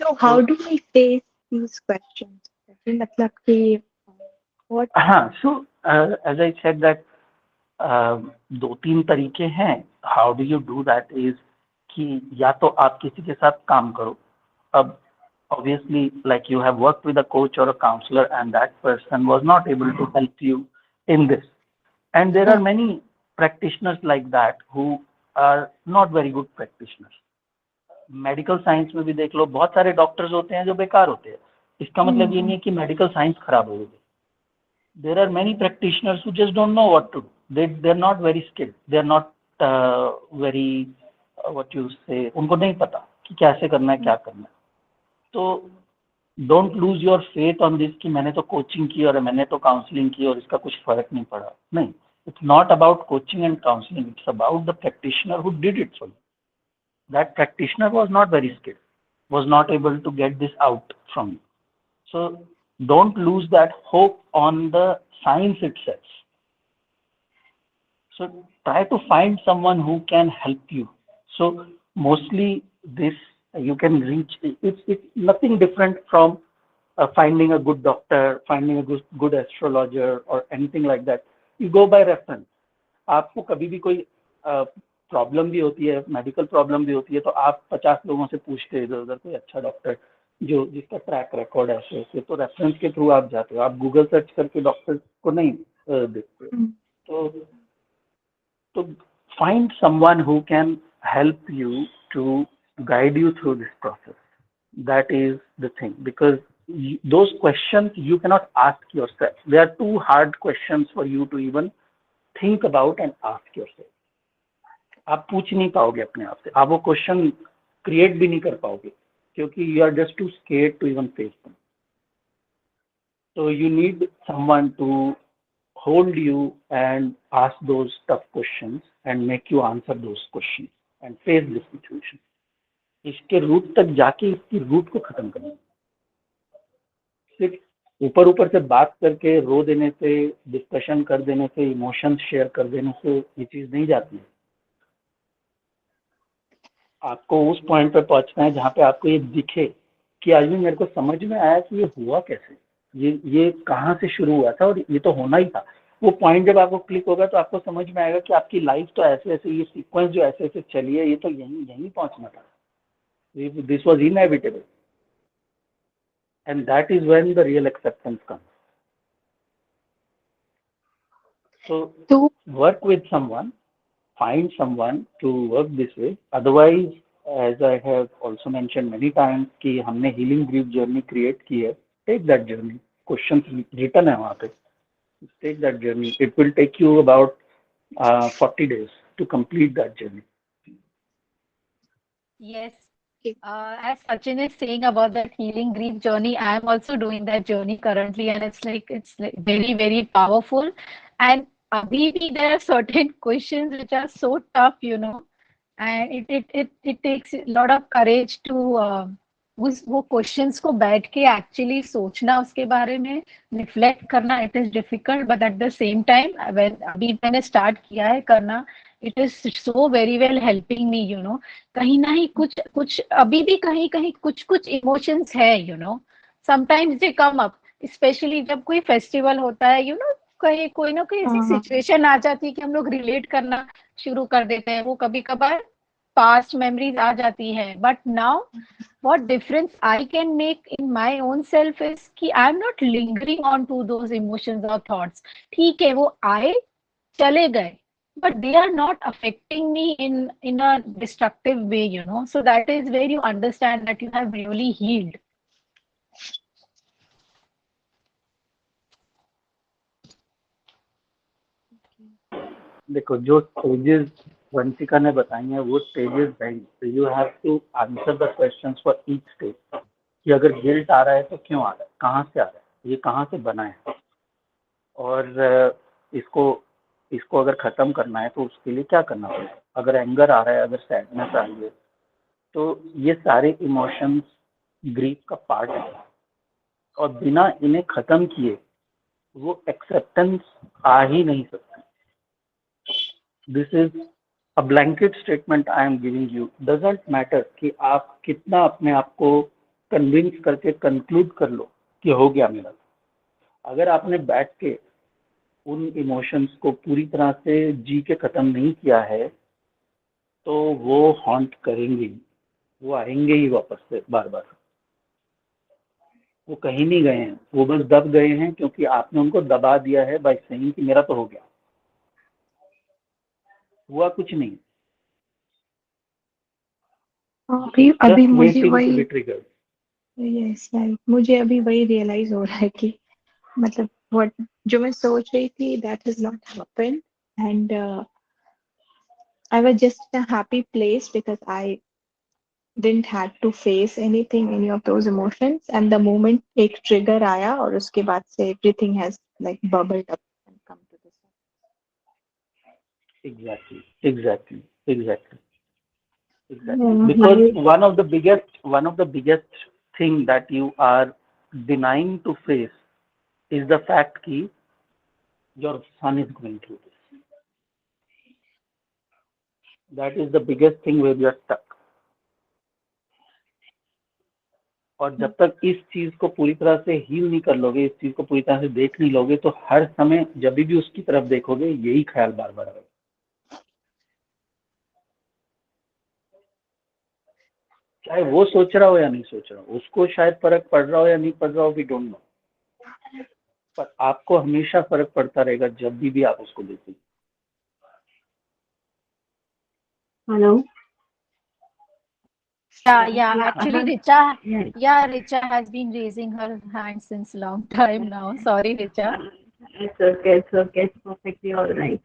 So how do we face these questions? मतलब कि what? हाँ, so as I said that दो तीन तरीके हैं. How do you do that is कि या तो आप किसी के साथ काम करो. अब obviously, like you have worked with a coach or a counselor and that person was not able to help you in this, and there are many practitioners like that who are not very good practitioners. Medical science में भी देख लो, बहुत सारे doctors होते हैं जो बेकार होते हैं. इसका मतलब ये नहीं है कि मेडिकल साइंस खराब हो गई. There are many practitioners who just don't know what to do. They're not very skilled. They're not very what you say. उनको नहीं पता कि कैसे करना है, क्या करना है. तो don't lose your faith on this कि मैंने तो कोचिंग की और मैंने तो काउंसलिंग की और इसका कुछ फर्क नहीं पड़ा. नहीं, it's not about coaching and counselling, it's about the practitioner who did it for you. That practitioner was not very skilled, was not able to get this out from you. So don't lose that hope on the science itself. So try to find someone who can help you. So mostly this you can reach, it's nothing different from finding a good doctor, finding a good astrologer or anything like that. You go by reference. आपको कभी भी कोई problem भी होती है, medical problem भी होती है, तो आप 50 लोगों से पूछते इधर उधर कोई अच्छा डॉक्टर जो जिसका ट्रैक रिकॉर्ड ऐसे ऐसे, तो रेफरेंस के थ्रू आप जाते हो. आप गूगल सर्च करके डॉक्टर को नहीं देखते. तो find someone who can help you to guide you through this process. That is the thing, because those questions you cannot ask yourself. They are too hard questions for you to even think about and ask yourself. आप पूछ नहीं पाओगे अपने आप से, आप वो question create भी नहीं कर पाओगे क्योंकि you are just too scared to even face them. So you need someone to hold you and ask those tough questions and make you answer those questions and face this situation. इसके root तक जाके इसकी root को खत्म करना. सिर्फ ऊपर ऊपर से बात करके रो देने से, डिस्कशन कर देने से, इमोशंस शेयर कर देने से ये चीज नहीं जाती है. आपको उस पॉइंट पे पहुंचना है जहाँ पे आपको ये दिखे कि आज भी मेरे को समझ में आया कि ये हुआ कैसे, ये कहाँ से शुरू हुआ था और ये तो होना ही था. वो पॉइंट जब आपको क्लिक होगा तो आपको समझ में आएगा कि आपकी लाइफ तो ऐसे ऐसे, ये सीक्वेंस जो ऐसे ऐसे चली है, ये तो यहीं पहुंचना था. This was inevitable, and that is when the real acceptance comes. So work with someone, find someone to work this way. Otherwise, as I have also mentioned many times कि हमने healing grief journey create की है. Take that journey. Questions written है वहाँ पे. Take that journey. It will take you about 40 days to complete that journey. Yes. As Sachin is saying about that healing grief journey, I am also doing that journey currently, and it's like very, very powerful. And maybe there are certain questions which are so tough, and it takes a lot of courage to उस वो questions को बैठ के actually सोचना, उसके बारे में reflect करना. It is difficult, but at the same time अभी मैंने स्टार्ट किया है करना, it is so very well helping me. कहीं ना ही कुछ कुछ अभी भी कहीं कहीं कुछ कुछ इमोशंस है. Sometimes they come up, specially जब कोई फेस्टिवल होता है. कहीं कोई ना कोई ऐसी सिचुएशन आ जाती है कि हम लोग रिलेट करना शुरू कर देते हैं. वो कभी कभार पास्ट मेमोरीज आ जाती है. But now what difference I can make in my own self is कि I am not lingering on to those emotions or thoughts. ठीक है, वो आए चले गए, but they are not affecting me in a destructive way. So that is where you understand that you have really healed. देखो, जो stages Vanshika ने बताई हैं वो स्टेजेस हैं. You have to answer the questions for each stage कि अगर guilt आ रहा है तो क्यों आ रहा है, कहाँ से आ रहा है, ये कहाँ से बना है, और इसको अगर खत्म करना है तो उसके लिए क्या करना पड़ेगा. अगर एंगर आ रहा है, अगर सैडनेस आ रही है, तो ये सारे इमोशंस ग्रीफ का पार्ट है, और बिना इन्हें खत्म किए वो एक्सेप्टेंस आ ही नहीं सकती. This is a blanket statement I am giving you. Doesn't matter कि आप कितना अपने आप को कन्विंस करके कंक्लूड कर लो कि हो गया मेरा. अगर आपने बैठ के उन इमोशंस को पूरी तरह से जी के खत्म नहीं किया है तो वो हॉन्ट करेंगे, वो आएंगे ही वापस से बार बार. वो कहीं नहीं गए हैं, वो बस दब गए हैं क्योंकि आपने उनको दबा दिया है बाय सेइंग कि मेरा तो हो गया. हुआ कुछ नहीं. अभी मुझे वही वही रियलाइज हो रहा है कि मतलब what जो मैं सोच रही थी that has not happened, and I was just in a happy place because I didn't had to face anything, any of those emotions, and the moment एक trigger आया और उसके बाद से everything has like bubbled up and come to the surface. Exactly. Because one of the biggest thing that you are denying to face is the fact that your son is going through this. That is the biggest thing where you are stuck. और जब तक इस चीज को पूरी तरह से heal नहीं कर लोगे, इस चीज को पूरी तरह से देख नहीं लोगे, तो हर समय जब भी उसकी तरफ देखोगे यही ख्याल बार बार आएगा. चाहे वो सोच रहा हो या नहीं सोच रहा हो, उसको शायद फर्क पड़ रहा हो या नहीं पड़ रहा हो, वी डोंट नो, पर आपको हमेशा फर्क पड़ता रहेगा जब भी आप उसको देखें. Hello. Yeah. Actually, Richa has been raising her hand since long time now. Sorry, Richa. It's okay. It's perfectly all right.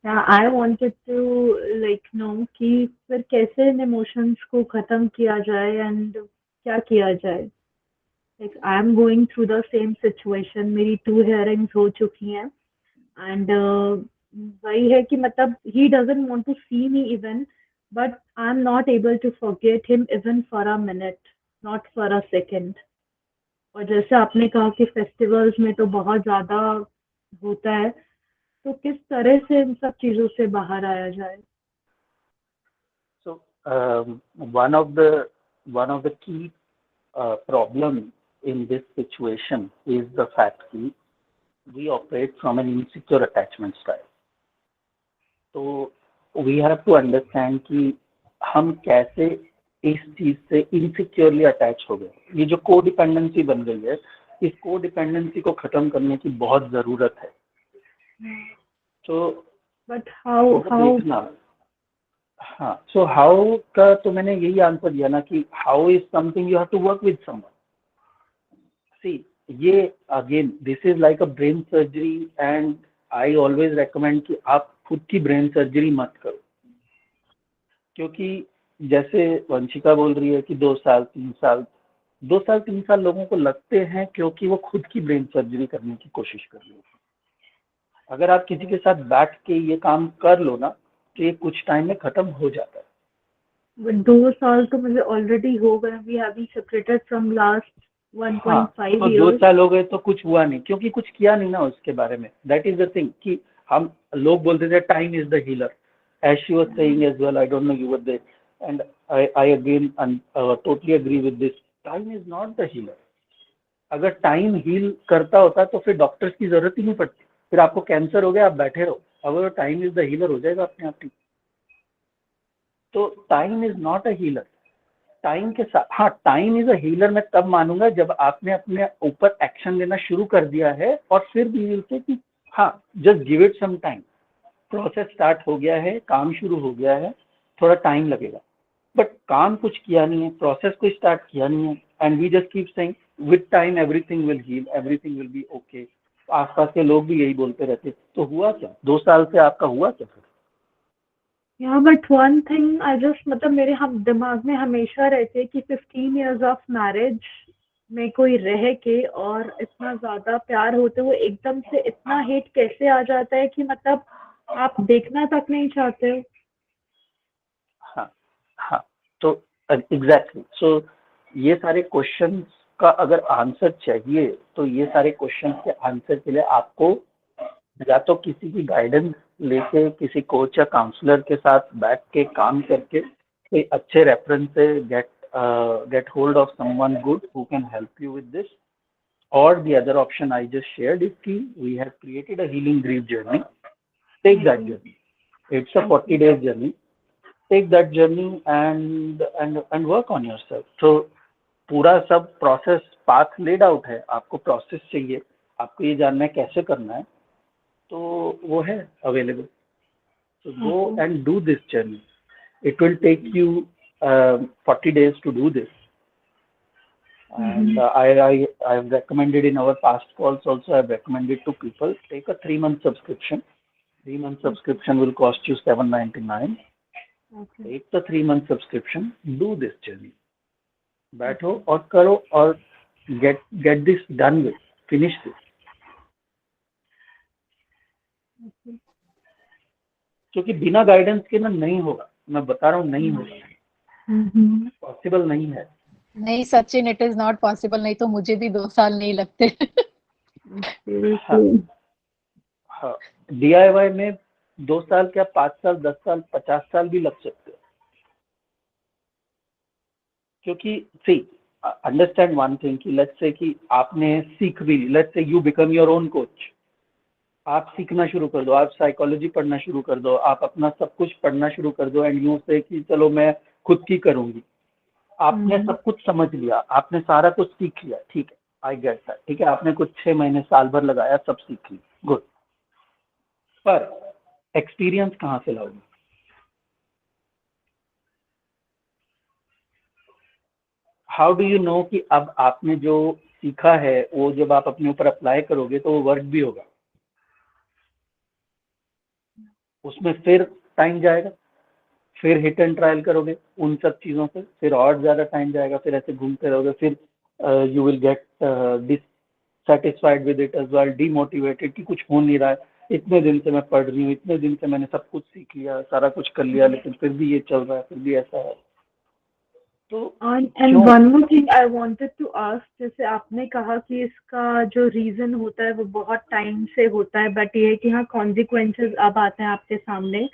Yeah, I wanted to know कि फिर कैसे इन emotions को खत्म किया जाए and क्या किया जाए. Like I'm going through the same situation. मेरी 2 hearings हो चुकी हैं and वही है कि मतलब he doesn't want to see me even, but I'm not able to forget him even for a minute, not for a second. और जैसे आपने कहा कि फेस्टिवल्स में तो बहुत ज्यादा होता है, तो किस तरह से इन सब चीजों से बाहर आया जाए. So one of the key problem in this situation is the fact that we operate from an insecure attachment style. So we have to understand कि हम कैसे इस चीज से इनसिक्योरली अटैच हो गए. ये जो कोडिपेंडेंसी बन गई है, इस कोडिपेंडेंसी को खत्म करने की बहुत जरूरत है. तो बट हाउ हाँ, सो हाउ का तो मैंने यही आंसर दिया ना कि how is something you have to work with someone. See, ये again this is like a brain surgery and I always recommend कि आप खुद की ब्रेन सर्जरी मत करो, क्योंकि जैसे वंशिका बोल रही है कि 2 साल 3 साल, 2 साल 3 साल लोगों को लगते हैं क्योंकि वो खुद की ब्रेन सर्जरी करने की कोशिश कर रहे हैं. अगर आप किसी के साथ बैठ के ये काम कर लो ना तो ये कुछ टाइम में खत्म हो जाता है. 2 साल तो मुझे ऑलरेडी हो गए. We have been separated from last हाँ, 1.5 तो years. 2 साल हो गए तो कुछ हुआ नहीं, क्योंकि कुछ किया नहीं ना उसके बारे में. दैट इज द थिंग कि हम लोग बोलते थे time is the healer, as she was saying as well. I don't know you were there and I again totally agree with this. Time is not the healer. अगर time heal करता होता तो फिर डॉक्टर्स की जरूरत ही नहीं पड़ती. फिर आपको कैंसर हो गया, आप बैठे रहो. अगर टाइम इज द हीलर हो जाएगा अपने आप ही. तो time is not a healer. Time के साथ, हाँ, टाइम इज अ हीलर मैं तब मानूंगा जब आपने अपने ऊपर एक्शन लेना शुरू कर दिया है और फिर भी मिलते कि हाँ, just give it some time. Process start हो गया है, काम शुरू हो गया है, थोड़ा टाइम लगेगा. बट काम कुछ किया नहीं है, प्रोसेस को स्टार्ट किया नहीं है and we just keep saying with time everything will heal, everything will be okay. आसपास के लोग भी यही बोलते रहते. तो हुआ क्या 2 साल से आपका हुआ क्या फिर? या but one thing I just, मतलब मेरे हम दिमाग में हमेशा रहते कि 15 years ऑफ मैरिज में कोई रह के और इतना ज्यादा प्यार होते हुए एकदम से इतना हेट कैसे आ जाता है कि मतलब आप देखना तक नहीं चाहते हो. हाँ, हाँ, तो एग्जैक्टली. सो ये सारे क्वेश्चंस का अगर आंसर चाहिए तो ये सारे क्वेश्चंस के आंसर के लिए आपको या तो किसी की गाइडेंस लेके, किसी कोच या काउंसलर के साथ बैठ के काम करके, कोई अच्छे रेफरेंस से get hold of someone good who can help you with this. और the other option I just shared is कि we have created a healing grief journey. Take that journey. It's a 40 days journey. take that journey and work on yourself. तो पूरा सब process path laid out है. आपको process चाहिए, आपको ये जानना है कैसे करना है, तो वो है available. So go and do this journey. It will take you 40 days to do this. And I have recommended in our past calls also, I have recommended to people, take a 3-month subscription. 3-month subscription will cost you $7.99. Take the 3-month subscription, do this journey. बैठो और करो और get this done with, finish this. क्योंकि बिना guidance के ना नहीं होगा, मैं बता रहा हूँ नहीं होगा, पॉसिबल नहीं है. नहीं Sachin, it is not possible. नहीं तो मुझे भी 2 साल नहीं लगते. हाँ, DIY में 2 साल क्या 5 साल 10 साल 50 साल भी लग सकते हैं. क्योंकि सी, अंडरस्टैंड वन थिंग कि लेट्स से कि आपने सीख भी ली, let's say you become your own coach. आप सीखना शुरू कर दो, आप साइकोलॉजी पढ़ना शुरू कर दो, आप अपना सब कुछ पढ़ना शुरू कर दो एंड यू से कि चलो मैं खुद की करूंगी. आपने सब कुछ समझ लिया, आपने सारा कुछ सीख लिया, ठीक है, आई गेट दैट, ठीक है, आपने कुछ 6 महीने साल भर लगाया, सब सीख लिया, गुड. पर एक्सपीरियंस कहाँ से लाओगे? हाउ डू यू नो कि अब आपने जो सीखा है वो जब आप अपने ऊपर अप्लाई करोगे तो वो वर्क भी होगा? उसमें फिर टाइम जाएगा, फिर हिट एंड ट्रायल करोगे उन सब चीज़ों से, फिर और ज़्यादा टाइम जाएगा, फिर ऐसे घूमते रहोगे, फिर you will get dissatisfied with it as well, demotivated कि कुछ हो नहीं रहा है. इतने दिन से मैं पढ़ रही हूँ, इतने दिन से मैंने सब कुछ सीख लिया, सारा कुछ कर लिया, लेकिन फिर भी ये चल रहा है, फिर भी ऐसा है. तो and one more thing I wanted to ask, जैसे आपने कहा कि इसका जो रीजन होता है वो बहुत टाइम से होता है, बट ये है कि हाँ कॉन्सिक्वेंसेस अब आते हैं आपके सामने.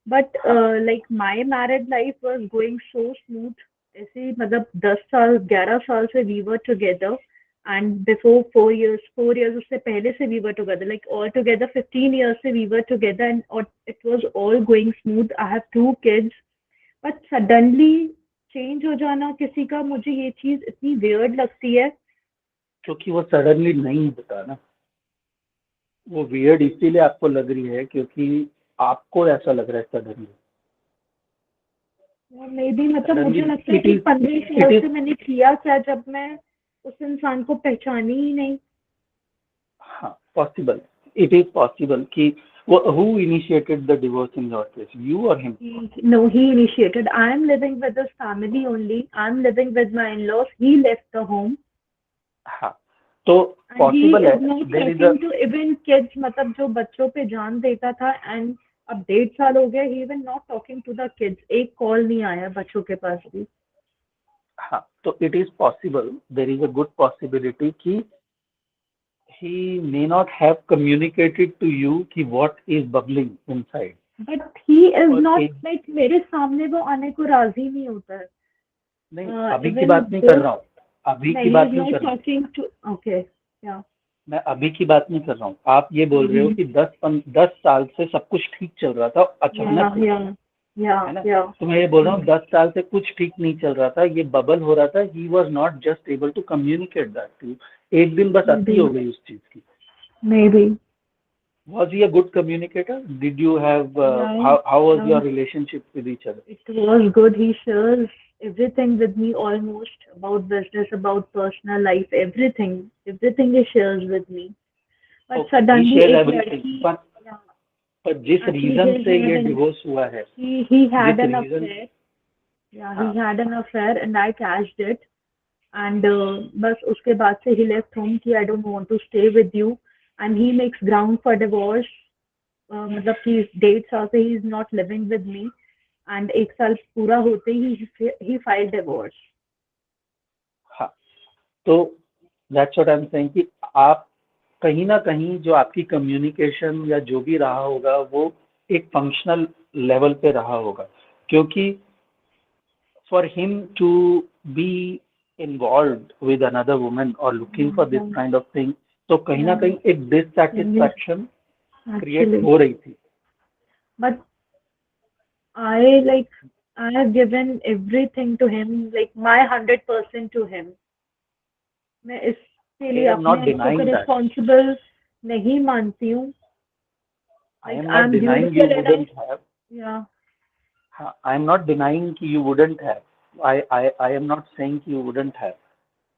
But like my married life was going so smooth. ऐसे मतलब 10 साल 11 साल से we were together, and before 4 years उससे पहले से we were together, like all together 15 years से we were together and it was all going smooth. I have 2 kids, but suddenly change हो जाना किसी का, मुझे ये चीज इतनी वियर्ड लगती है. क्योंकि वो सडनली नहीं होता ना, वो वियर्ड इसीलिए आपको लग रही है क्योंकि आपको ऐसा लग रहा है सडनली. मे बी मतलब Suddenly मुझे लगता है it कि is 15 साल it is से मैंने किया क्या जब मैं उस इंसान को पहचानी ही नहीं। हाँ, possible. It is possible कि who initiated the divorce in your case, you or him? No, he initiated. I am living with his family only. I'm living with my in-laws. He left the home हाँ, तो and he possible है. is not There is a talking to even kids. मतलब जो बच्चों पे जान देता था and अब 1.5 साल हो गया. He even not talking to the kids. एक कॉल नहीं आया बच्चों के पास भी. हाँ, तो it is possible. There is a good possibility कि he may not have communicated to you कि what is bubbling inside. But he is और not एक like मेरे सामने वो आने को राजी नहीं होता है. नहीं, अभी की Even बात नहीं कर though रहा हूँ. अभी no, की he बात is नहीं not कर रहा हूँ. talking to. Okay, yeah. मैं अभी की बात नहीं कर रहा हूँ. आप ये बोल रहे हो कि 10 साल से सब कुछ ठीक चल रहा था, अचानक से, Yeah, yeah, है ना? yeah. तो मैं ये बोल रहा हूँ 10 साल से कुछ ठीक नहीं चल रहा था, ये बबल हो रहा था. He was not just able to communicate that to you. एक दिन बस अति हो गई उस चीज की. Maybe. Was he a good communicator? Did you have Yeah, how was yeah. your relationship with each other? It was good. He shares everything with me almost about business, about personal life, everything. Everything he shares with me. But Okay, he suddenly shares एक everything. लड़की, yeah, पर जिस actually reason से ये divorce हुआ है, he had जिस an reason affair. Yeah, हाँ, he had an affair and I catched it. And बस उसके बाद से he left home कि I don't want to stay with you. And he makes ground for divorce. मतलब कि 1.5 साल से he is not living with me. And 1 साल पूरा होते ही he filed divorce. हाँ, तो that's what I am saying कि आप कहीं ना कहीं जो आपकी कम्युनिकेशन या जो भी रहा होगा वो एक फंक्शनल लेवल पे रहा होगा, क्योंकि for him to be involve with another woman और looking for this kind of thing, तो कहीं ना Yeah, कहीं एक डिससैटिस्फैक्शन क्रिएट actually. हो रही थी. But I like I have given everything to him, like my 100% to him. मैं इसके आई लिए एम नॉट अपने आप को डिनाइंग दैट. रिस्पॉन्सिबल नहीं मानती हूँ. आई Like am not I'm denying you beautiful enough. Wouldn't have. Yeah. I am not denying कि you wouldn't have. I am not saying कि you wouldn't have.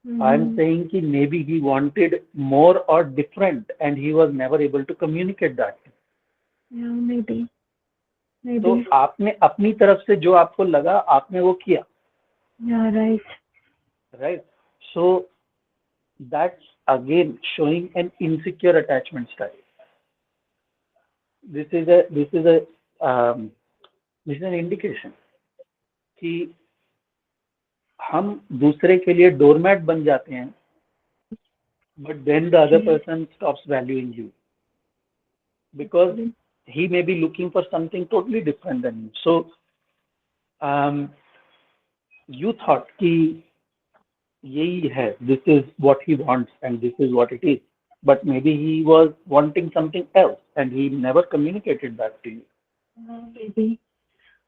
I am Mm-hmm. saying कि maybe he wanted more or different and he was never able to communicate that. Yeah, maybe. तो Maybe. आपने अपनी तरफ से जो आपको लगा आपने वो किया, Yeah, right. right? So that's again showing an insecure attachment style. This is an indication कि हम दूसरे के लिए डोरमैट बन जाते हैं, but then the other person stops valuing you because he may be looking for something totally different than you. So you thought कि यही है, this is what he wants and this is what it is, but maybe he was wanting something else and he never communicated that to you. Yeah, maybe.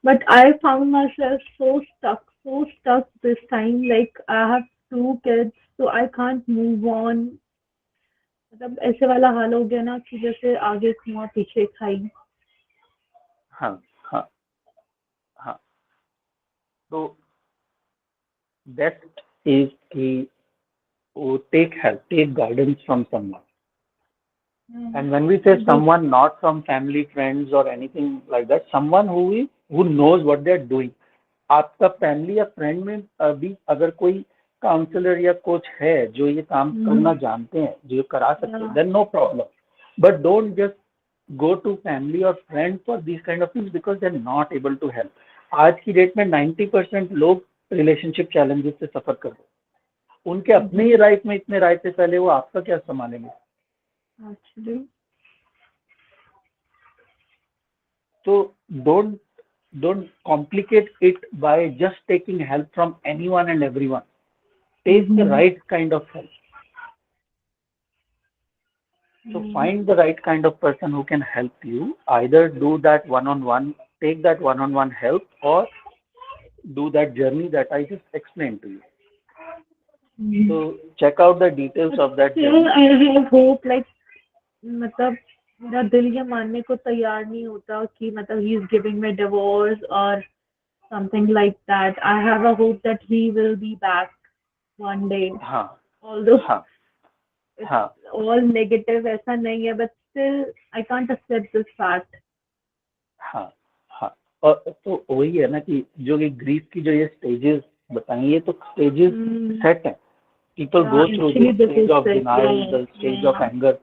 But I found myself so stuck this time. Like I have 2 kids, so I can't move on. मतलब ऐसे वाला हाल हो गया ना कि जैसे आगे कुआं पीछे खाई. हाँ हाँ हाँ, तो best is कि take help, take guidance from someone. And when we say someone, not from family, friends, or anything like that, someone who knows what they're doing. आपका फैमिली या फ्रेंड में अभी अगर कोई काउंसलर या कोच है जो ये काम करना जानते हैं, जो करा सकते हैं, then no problem. But don't just go to family or friends for these kind of things because they're not able to help. आज की डेट में 90% लोग रिलेशनशिप चैलेंजेस से सफर कर रहे हैं. उनके अपने ही लाइफ में इतने राय से पहले वो आपका क्या संभालेंगे? Actually. So don't complicate it by just taking help from anyone and everyone. Take the right kind of help. So find the right kind of person who can help you. Either do that one-on-one, take that one-on-one help, or do that journey that I just explained to you. So check out the details of that journey. I have hope. Like मतलब मेरा दिल ये मानने को तैयार नहीं होता कि मतलब he is giving me divorce और something like that. I have a hope that he will be back one day. हाँ Although हाँ it's हाँ all negative, ऐसा नहीं है, but still I can't accept this fact. हाँ हाँ। और तो वही है ना कि जो ये ग्रीफ की जो ये स्टेजेस बताएंगे, ये तो स्टेजेस Hmm. सेट हैं. People Yeah, go through actually this this stage is of it. denial, Yeah, the stage of yeah, anger.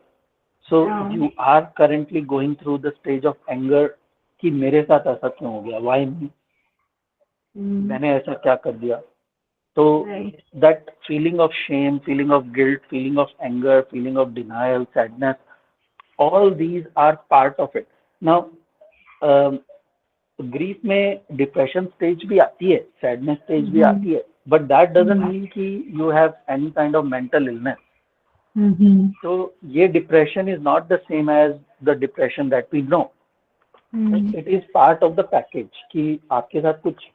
So yeah. you are currently going through the stage of anger कि मेरे साथ ऐसा क्यों हो गया, why me, Hmm. मैंने ऐसा क्या कर दिया. तो Right. that feeling of shame, feeling of guilt, feeling of anger, feeling of denial, sadness, all these are part of it. Now grief में डिप्रेशन स्टेज भी आती है, सैडनेस स्टेज भी आती है, बट दैट डजंट मीन कि you have any kind of mental illness. Mm-hmm. तो ये depression is not the same as the depression that we know. It is part of the package कि आपके साथ कुछ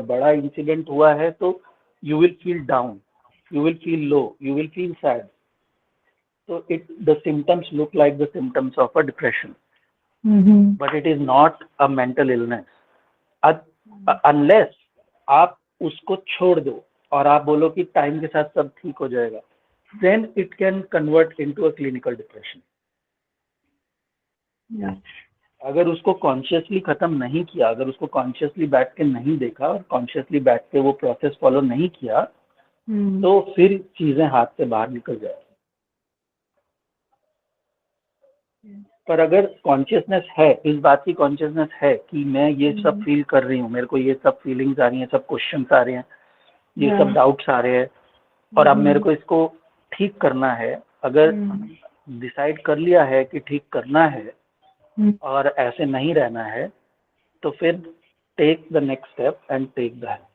बड़ा इंसिडेंट हुआ है तो you will feel down, you will feel low, you will feel sad. So the symptoms look like the symptoms of a depression, but it is not a mental illness. Unless आप उसको छोड़ दो और आप बोलो कि टाइम के साथ सब ठीक हो जाएगा, then it can convert into a clinical depression. Yeah. अगर उसको कॉन्शियसली खत्म नहीं किया, अगर उसको कॉन्शियसली बैठ के नहीं देखा और कॉन्शियसली बैठ के वो प्रोसेस फॉलो नहीं किया, तो फिर चीजें हाथ से बाहर निकल जाएगी. पर अगर कॉन्शियसनेस है, इस बात की कॉन्शियसनेस है कि मैं ये सब फील कर रही हूँ, मेरे को ये सब फीलिंग्स आ रही हैं, सब क्वेश्चंस आ रहे हैं, ये सब डाउट्स आ रहे हैं, और अब मेरे को इसको ठीक करना है. अगर डिसाइड कर लिया है कि ठीक करना है और ऐसे नहीं रहना है, तो फिर take the next step and take the help.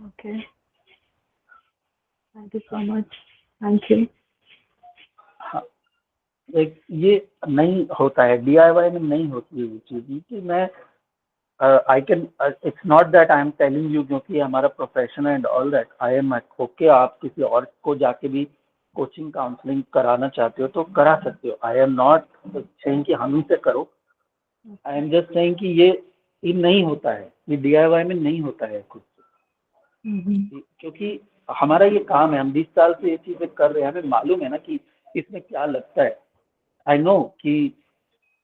Okay. Thank you so much. Thank you. हाँ, एक ये नहीं होता है, DIY में नहीं होती है ये चीज़ कि मैं I can, it's not that I am telling you क्योंकि हमारा profession and all that, I am okay. आप किसी और को जाके भी कोचिंग काउंसलिंग कराना चाहते हो तो करा सकते हो. आई एम नॉट सेइंग कि हम ही से करो. आई एम जस्ट सेइंग कि ये नहीं होता है, ये DIY में नहीं होता है खुद से. क्योंकि हमारा ये काम है, हम 20 साल से ये चीज़ें कर रहे हैं, हमें मालूम है ना कि इसमें क्या लगता है. I know कि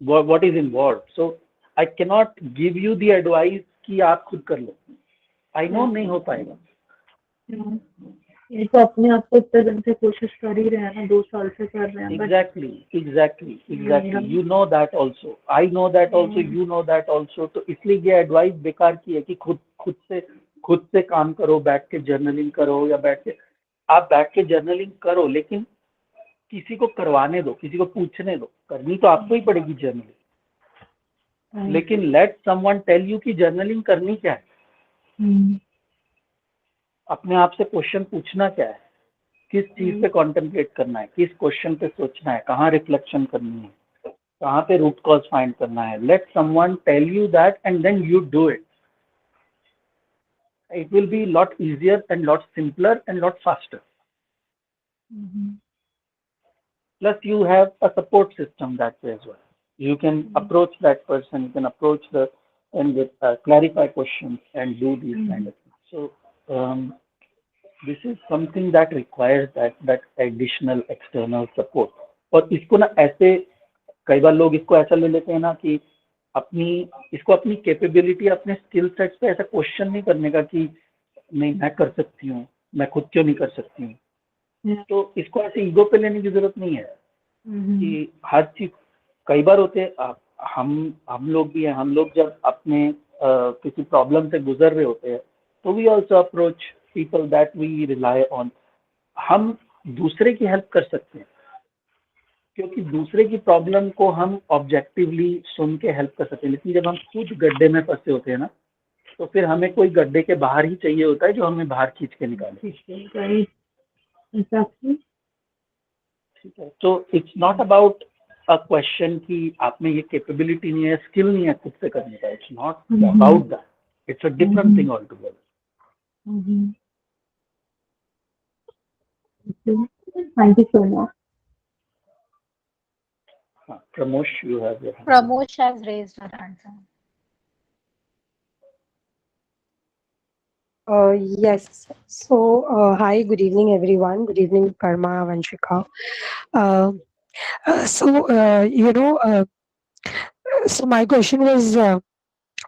what is involved, so I cannot give you the advice कि आप खुद कर लो. I know नहीं हो पाएगा. ये तो अपने आप को इतने दिन से कोशिश कर ही रहे हैं ना, 2 साल से कर रहे हैं. Exactly. You know that also. I know that also. You know that also. तो इसलिए ये एडवाइस बेकार की है कि खुद से काम करो, बैठ के जर्नलिंग करो, या आप बैठ के जर्नलिंग करो, लेकिन किसी को करवाने दो, किसी को पूछने दो. करनी तो आपको ही पड़ेगी जर्नलिंग, लेकिन लेट समवन टेल यू कि जर्नलिंग करनी क्या है. अपने आप से क्वेश्चन पूछना क्या है, किस चीज पे कॉन्टेम्पलेट करना है, किस क्वेश्चन पे सोचना है, कहाँ रिफ्लेक्शन करनी है, कहाँ पे रूट कॉज फाइंड करना है. Let someone tell you that and then you do it. It will be lot easier and lot simpler and lot faster. Plus, you have a support system that way as well. You can approach that person, you can approach and clarify questions and do these kind of things. So, this is something that requires that additional external support. और इसको ना ऐसे कई बार लोग इसको ऐसा ले लेते हैं ना कि इसको अपनी कैपेबिलिटी, अपने स्किल सेट्स पे ऐसा क्वेश्चन नहीं करने का कि नहीं मैं कर सकती हूँ, मैं खुद क्यों नहीं कर सकती हूँ. तो इसको ऐसे ईगो पे लेने की जरूरत नहीं है कि हर चीज. कई बार होते हैं हम लोग भी हैं, हम लोग जब अपने किसी प्रॉब्लम से गुजर रहे होते हैं तो we also approach people that we rely on. हम दूसरे की हेल्प कर सकते हैं क्योंकि दूसरे की प्रॉब्लम को हम ऑब्जेक्टिवली सुन के हेल्प कर सकते हैं. लेकिन जब हम खुद गड्ढे में फंसे होते हैं ना, तो फिर हमें कोई गड्ढे के बाहर ही चाहिए होता है जो हमें बाहर खींच के निकाले. Exactly. ठीक है. तो it's not about a question कि आप में ये कैपेबिलिटी नहीं है, स्किल नहीं है खुद से करने का. It's not about that. It's a different thing all together. Thank you so much. हाँ, प्रमोश, you have your hand. Pramosh has raised her hand. Yes. So, hi, good evening, everyone. Good evening, Karma, Vanshika. Uh, so, so my question was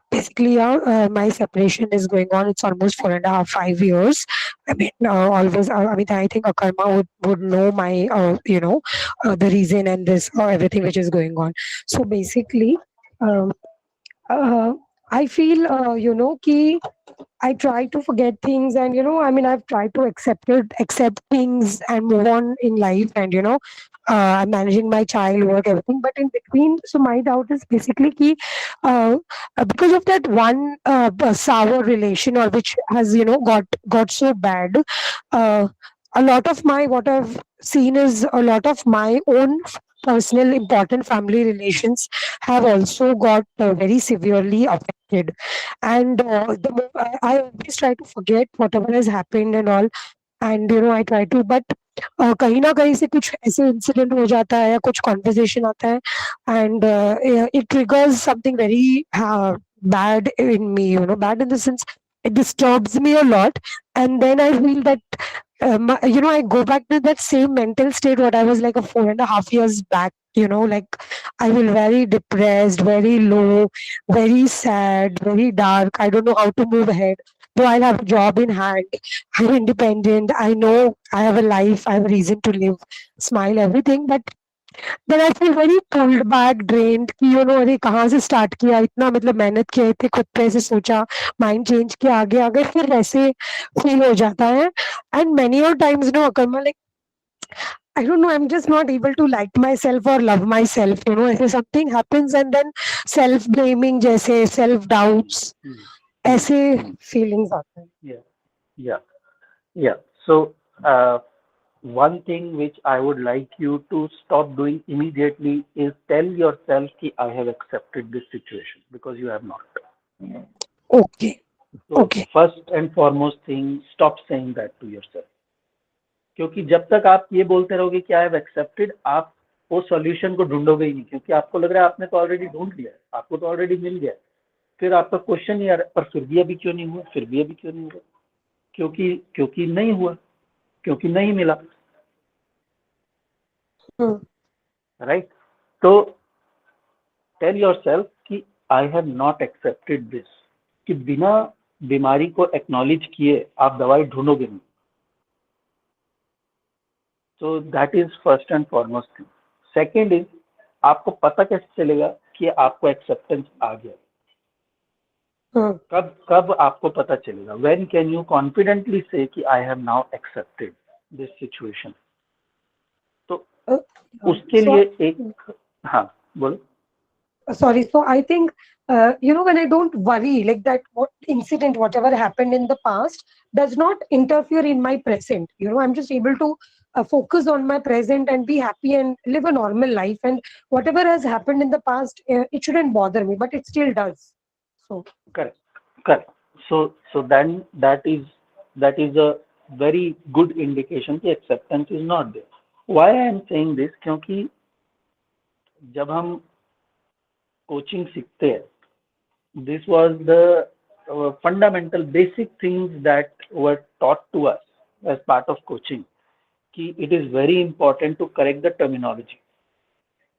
basically, my separation is going on. It's almost 4.5, 5 years. I mean, always. I mean, I think Akarma would know my, the reason and this everything which is going on. So basically, um, uh, I feel, ki I try to forget things, and I mean, I've tried to accept things and move on in life, and I'm managing my child work, everything. But in between, so my doubt is basically ki, uh, because of that one sour relation, or which has got so bad. Uh, a lot of my what I've seen is a lot of my own personal important family relations have also got very severely affected. And I always try to forget whatever has happened and all, and I try to, but कहीं ना कहीं से कुछ ऐसे incident हो जाता है या कुछ कॉन्वर्सेशन आता है, and it triggers something very bad in me, bad in the sense it disturbs me a lot. And then I feel that I go back to that same mental state what I was like a 4.5 years back, like I feel very depressed, very low, very sad, very dark. I don't know how to move ahead. Though I'll have a job in hand, I'm independent. I know I have a life, I have a reason to live, smile, everything. But then I feel very pulled back, drained कि अरे कहाँ से start किया, इतना मतलब मेहनत किया, इतने खुद पे ऐसे सोचा, माइंड चेंज किया, आगे आगे फिर वैसे फील हो जाता है. एंड मेनी और times Akarma, like I don't know, I'm just not able to like myself or love myself, ऐसे something happens and then self blaming जैसे self doubts ऐसे feelings आते हैं. Yeah, yeah, yeah. So, one thing which I would like you to stop doing immediately is tell yourself that I have accepted this situation, because you have not. Okay. So, Okay. first and foremost thing, stop saying that to yourself. क्योंकि जब तक आप ये बोलते रहोगे कि I have accepted, आप वो सॉल्यूशन को ढूंढोगे ही नहीं, क्योंकि आपको लग रहा है आपने तो ऑलरेडी ढूंढ लिया है, आपको तो ऑलरेडी मिल गया है. फिर आपका क्वेश्चन ही आ रहा है, पर फिर भी अभी क्यों नहीं हुआ, फिर भी अभी क्यों नहीं हुआ, क्योंकि नहीं हुआ, क्योंकि नहीं मिला. राइट. तो टेल योरसेल्फ कि I have not accepted this, कि बिना बीमारी को एक्नॉलेज किए आप दवाई ढूंढोगे नहीं. So that is first and foremost thing. Second is, आपको पता कैसे चलेगा कि आपको एक्सेप्टेंस आ गया. कब आपको पता चलेगा? When can you confidently say कि I have now accepted this situation? तो उसके लिए एक, हाँ बोलो. Sorry, so I think when I don't worry, like that what incident, whatever happened in the past does not interfere in my present. I'm just able to focus on my present and be happy and live a normal life, and whatever has happened in the past, it shouldn't bother me, but it still does. So correct. So then that is a very good indication that acceptance is not there. Why I am saying this? क्योंकि जब हम coaching सीखते हैं, this was the fundamental basic things that were taught to us as part of coaching, कि it is very important to correct the terminology,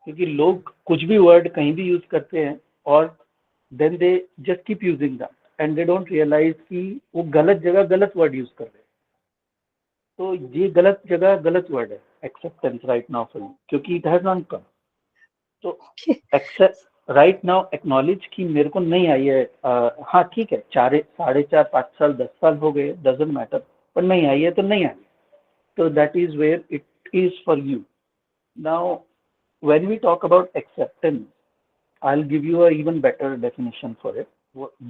क्योंकि लोग कुछ भी वर्ड कहीं भी यूज करते हैं और then they just keep using that and they don't realize कि वो गलत जगह गलत वर्ड यूज कर रहे हैं. तो ये गलत जगह गलत वर्ड है acceptance right now for you, क्योंकि इट हैज नॉट कम. तो एक्सेप्ट राइट नाउ, एक्नॉलेज कि मेरे को नहीं आई है. हाँ ठीक है, 4.5, 5 साल 10 साल हो गए, डजेंट मैटर, पर नहीं आई है तो नहीं आई. तो that is where it is for you. Now when we talk about acceptance, I will give you a even better definition for it.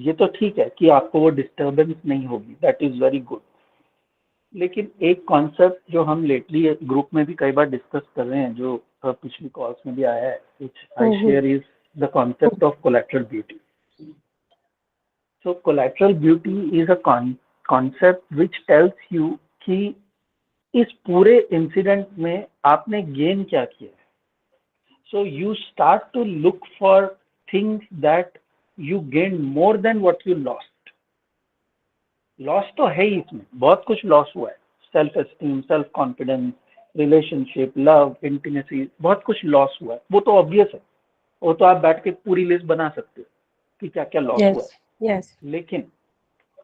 ये तो ठीक है कि आपको वो डिस्टर्बेंस नहीं होगी, दैट इज वेरी गुड. लेकिन एक कॉन्सेप्ट जो हम लेटली ग्रुप में भी कई बार डिस्कस कर रहे हैं, जो पिछली कॉल्स में भी आया है, which I share, is the concept of collateral beauty. So collateral beauty is a concept which tells you कि इस पूरे इंसिडेंट में आपने गेन क्या किया है. So you start to look for things that you gained more than what you lost. Loss तो है ही, इसमें बहुत कुछ लॉस हुआ है, self esteem, self confidence, relationship, love, intimacy, बहुत कुछ लॉस हुआ है, वो तो ऑब्वियस है, वो तो आप बैठ के पूरी लिस्ट बना सकते हो कि क्या क्या लॉस हुआ Yes, yes. है। लेकिन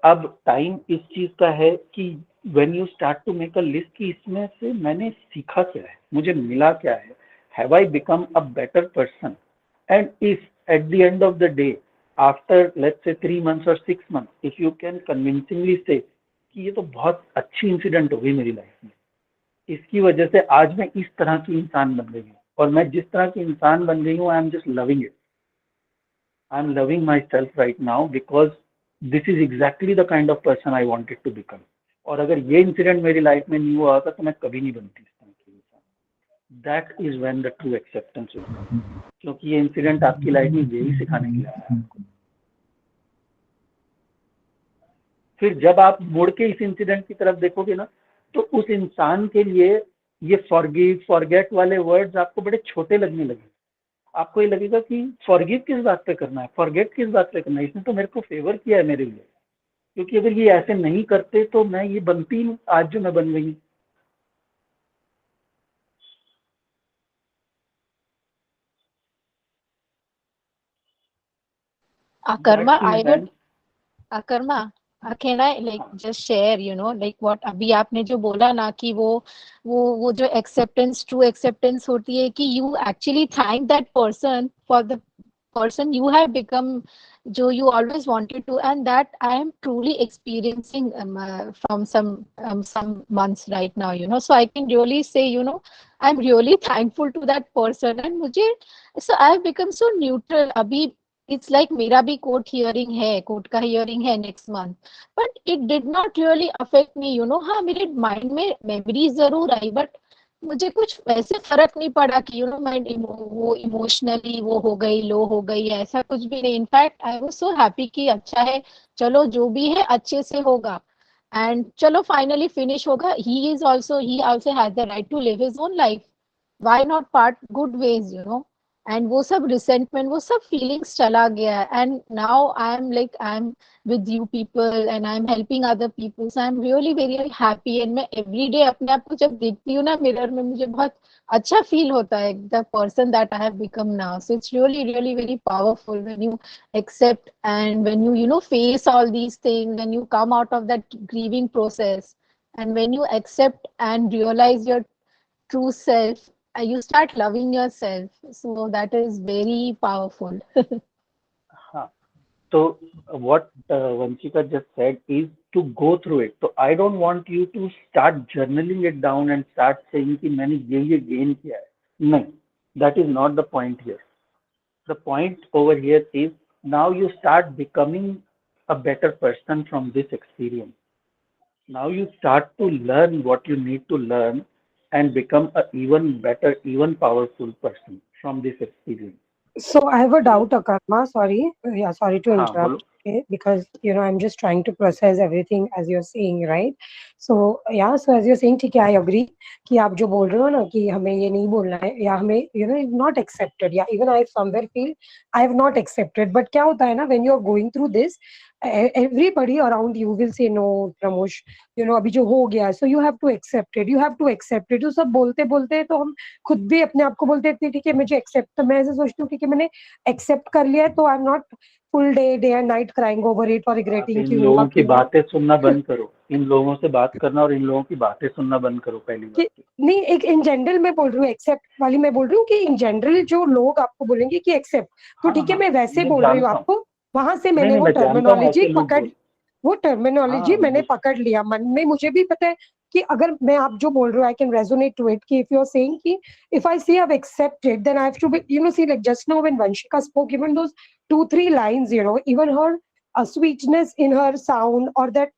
अब टाइम इस चीज का है कि when you start to make a list कि इसमें से मैंने सीखा क्या है, मुझे मिला क्या है, have I become a better person, and if at the end of the day after let's say 3 months और 6 months if you can convincingly से कि ये तो बहुत अच्छी इंसिडेंट हो गई मेरी लाइफ में, इसकी वजह से आज मैं इस तरह की इंसान बन गई हूँ, और मैं जिस तरह की इंसान बन गई हूँ I am just loving it, I am loving myself right now because this is exactly the kind of person I wanted to become. और अगर ये इंसिडेंट मेरी लाइफ में नहीं हुआ होता तो मैं कभी नहीं बनती इस तरह की इंसान। That is when the true acceptance होगा, क्योंकि ये इंसिडेंट आपकी लाइफ में यही सिखाने के लिए आया है आपको। फिर जब आप मुड़ के इस इंसिडेंट की तरफ देखोगे ना, तो उस इंसान के लिए ये फॉरगिव फॉरगेट वाले वर्ड्स आपको बड़े छोटे लगने लगे। आपको ये लगेगा कि फॉरगिव किस बात पे करना है, फॉरगेट किस बात पे करना है, इसने तो मेरे को फेवर किया है मेरे लिए, क्योंकि अगर ये ऐसे नहीं करते तो मैं ये बनती हूँ आज जो मैं बन गई। Akarma, That is I would when Akarma, can I like just share, like what अभी आपने जो बोला ना कि वो जो acceptance, true acceptance होती है कि you actually thank that person for the person you have become, जो you always wanted to, and that I am truly experiencing from some months right now, so I can really say, I'm really thankful to that person, and मुझे so I have become so neutral अभी। It's like मेरा भी court का hearing है next month, but it did not really affect me, हाँ मेरे mind में memories जरूर आई, बट मुझे कुछ वैसे फर्क नहीं पड़ा कि मैं वो इमोशनली वो हो गई, लो हो गई, ऐसा कुछ भी नहीं। In fact I was so happy कि अच्छा है, चलो जो भी है अच्छे से होगा, एंड चलो फाइनली फिनिश होगा। He also has the right to live his own life, why not part good ways, and वो सब रिसेंटमेंट, वो सब फीलिंग्स चला गया, and now I am with you people and I am helping other people, so I am really very very happy. And मैं everyday अपने आप को जब देखती हूँ ना मिरर में, मुझे बहुत अच्छा फील होता है, the person that I have become now. So it's really really very powerful when you accept, and when you face all these things, when you come out of that grieving process, and when you accept and realize your true self, you start loving yourself, so that is very powerful. हाँ, तो what Vanshika just said is to go through it. So I don't want you to start journaling it down and start saying कि मैंने ये gain किया है, नहीं, that is not the point here. The point over here is now you start becoming a better person from this experience. Now you start to learn what you need to learn and become a even better, even powerful person from this experience. So I have a doubt, Akarma. Sorry, yeah, sorry to हाँ बोलो। interrupt. Okay, because I'm just trying to process everything as you're saying, right? So yeah, so as you're saying, ठीक है, I agree कि आप जो बोल रहे हो ना कि हमें ये नहीं बोलना है, या हमें not accepted, या even I somewhere feel I have not accepted. But क्या होता है ना, when you are going through this, everybody around you will say no, Pramosh, अभी जो हो गया, so you have to accept it, you have to accept it. तो सब बोलते बोलते तो हम खुद भी अपने आप को बोलते हैं ठीक है मुझे एक्सेप्ट, तो मैं ऐसे सोचती हूँ कि मैंने एक्सेप्ट कर लिया है, तो I am not full day and night crying over it और आप रिग्रेटिंग इन कि लोगों की हुआ बातें सुनना बंद करो, इन लोगों से बात करना और इन लोगों की बातें सुनना बंद करो पहली बात। कि नहीं, एक इन जनरल मैं बोल रही हूँ, एक्सेप्ट वाली मैं बोल रही हूँ कि इन जनरल जो लोग आपको बोलेंगे कि एक्सेप्ट, तो हाँ ठीक है हाँ, मैं वैसे मैं बोल रही हूँ जानता हूँ, आपको, वहां से नहीं मैंने नहीं वो मैं जानता हूँ टर्मिनोलॉजी ऐसे लोग पकड़, बोल, वो टर्मिनोलॉजी हाँ मैंने पकड़ लिया मन में। मुझे भी पता है कि अगर मैं आप जो बोल रहे हो I can resonate to it, कि इफ यू आर सेइंग कि if I say I've accepted, then I have to be, see, like just now when Vanshika spoke, even those 2-3 lines, even her sweetness in her sound, or that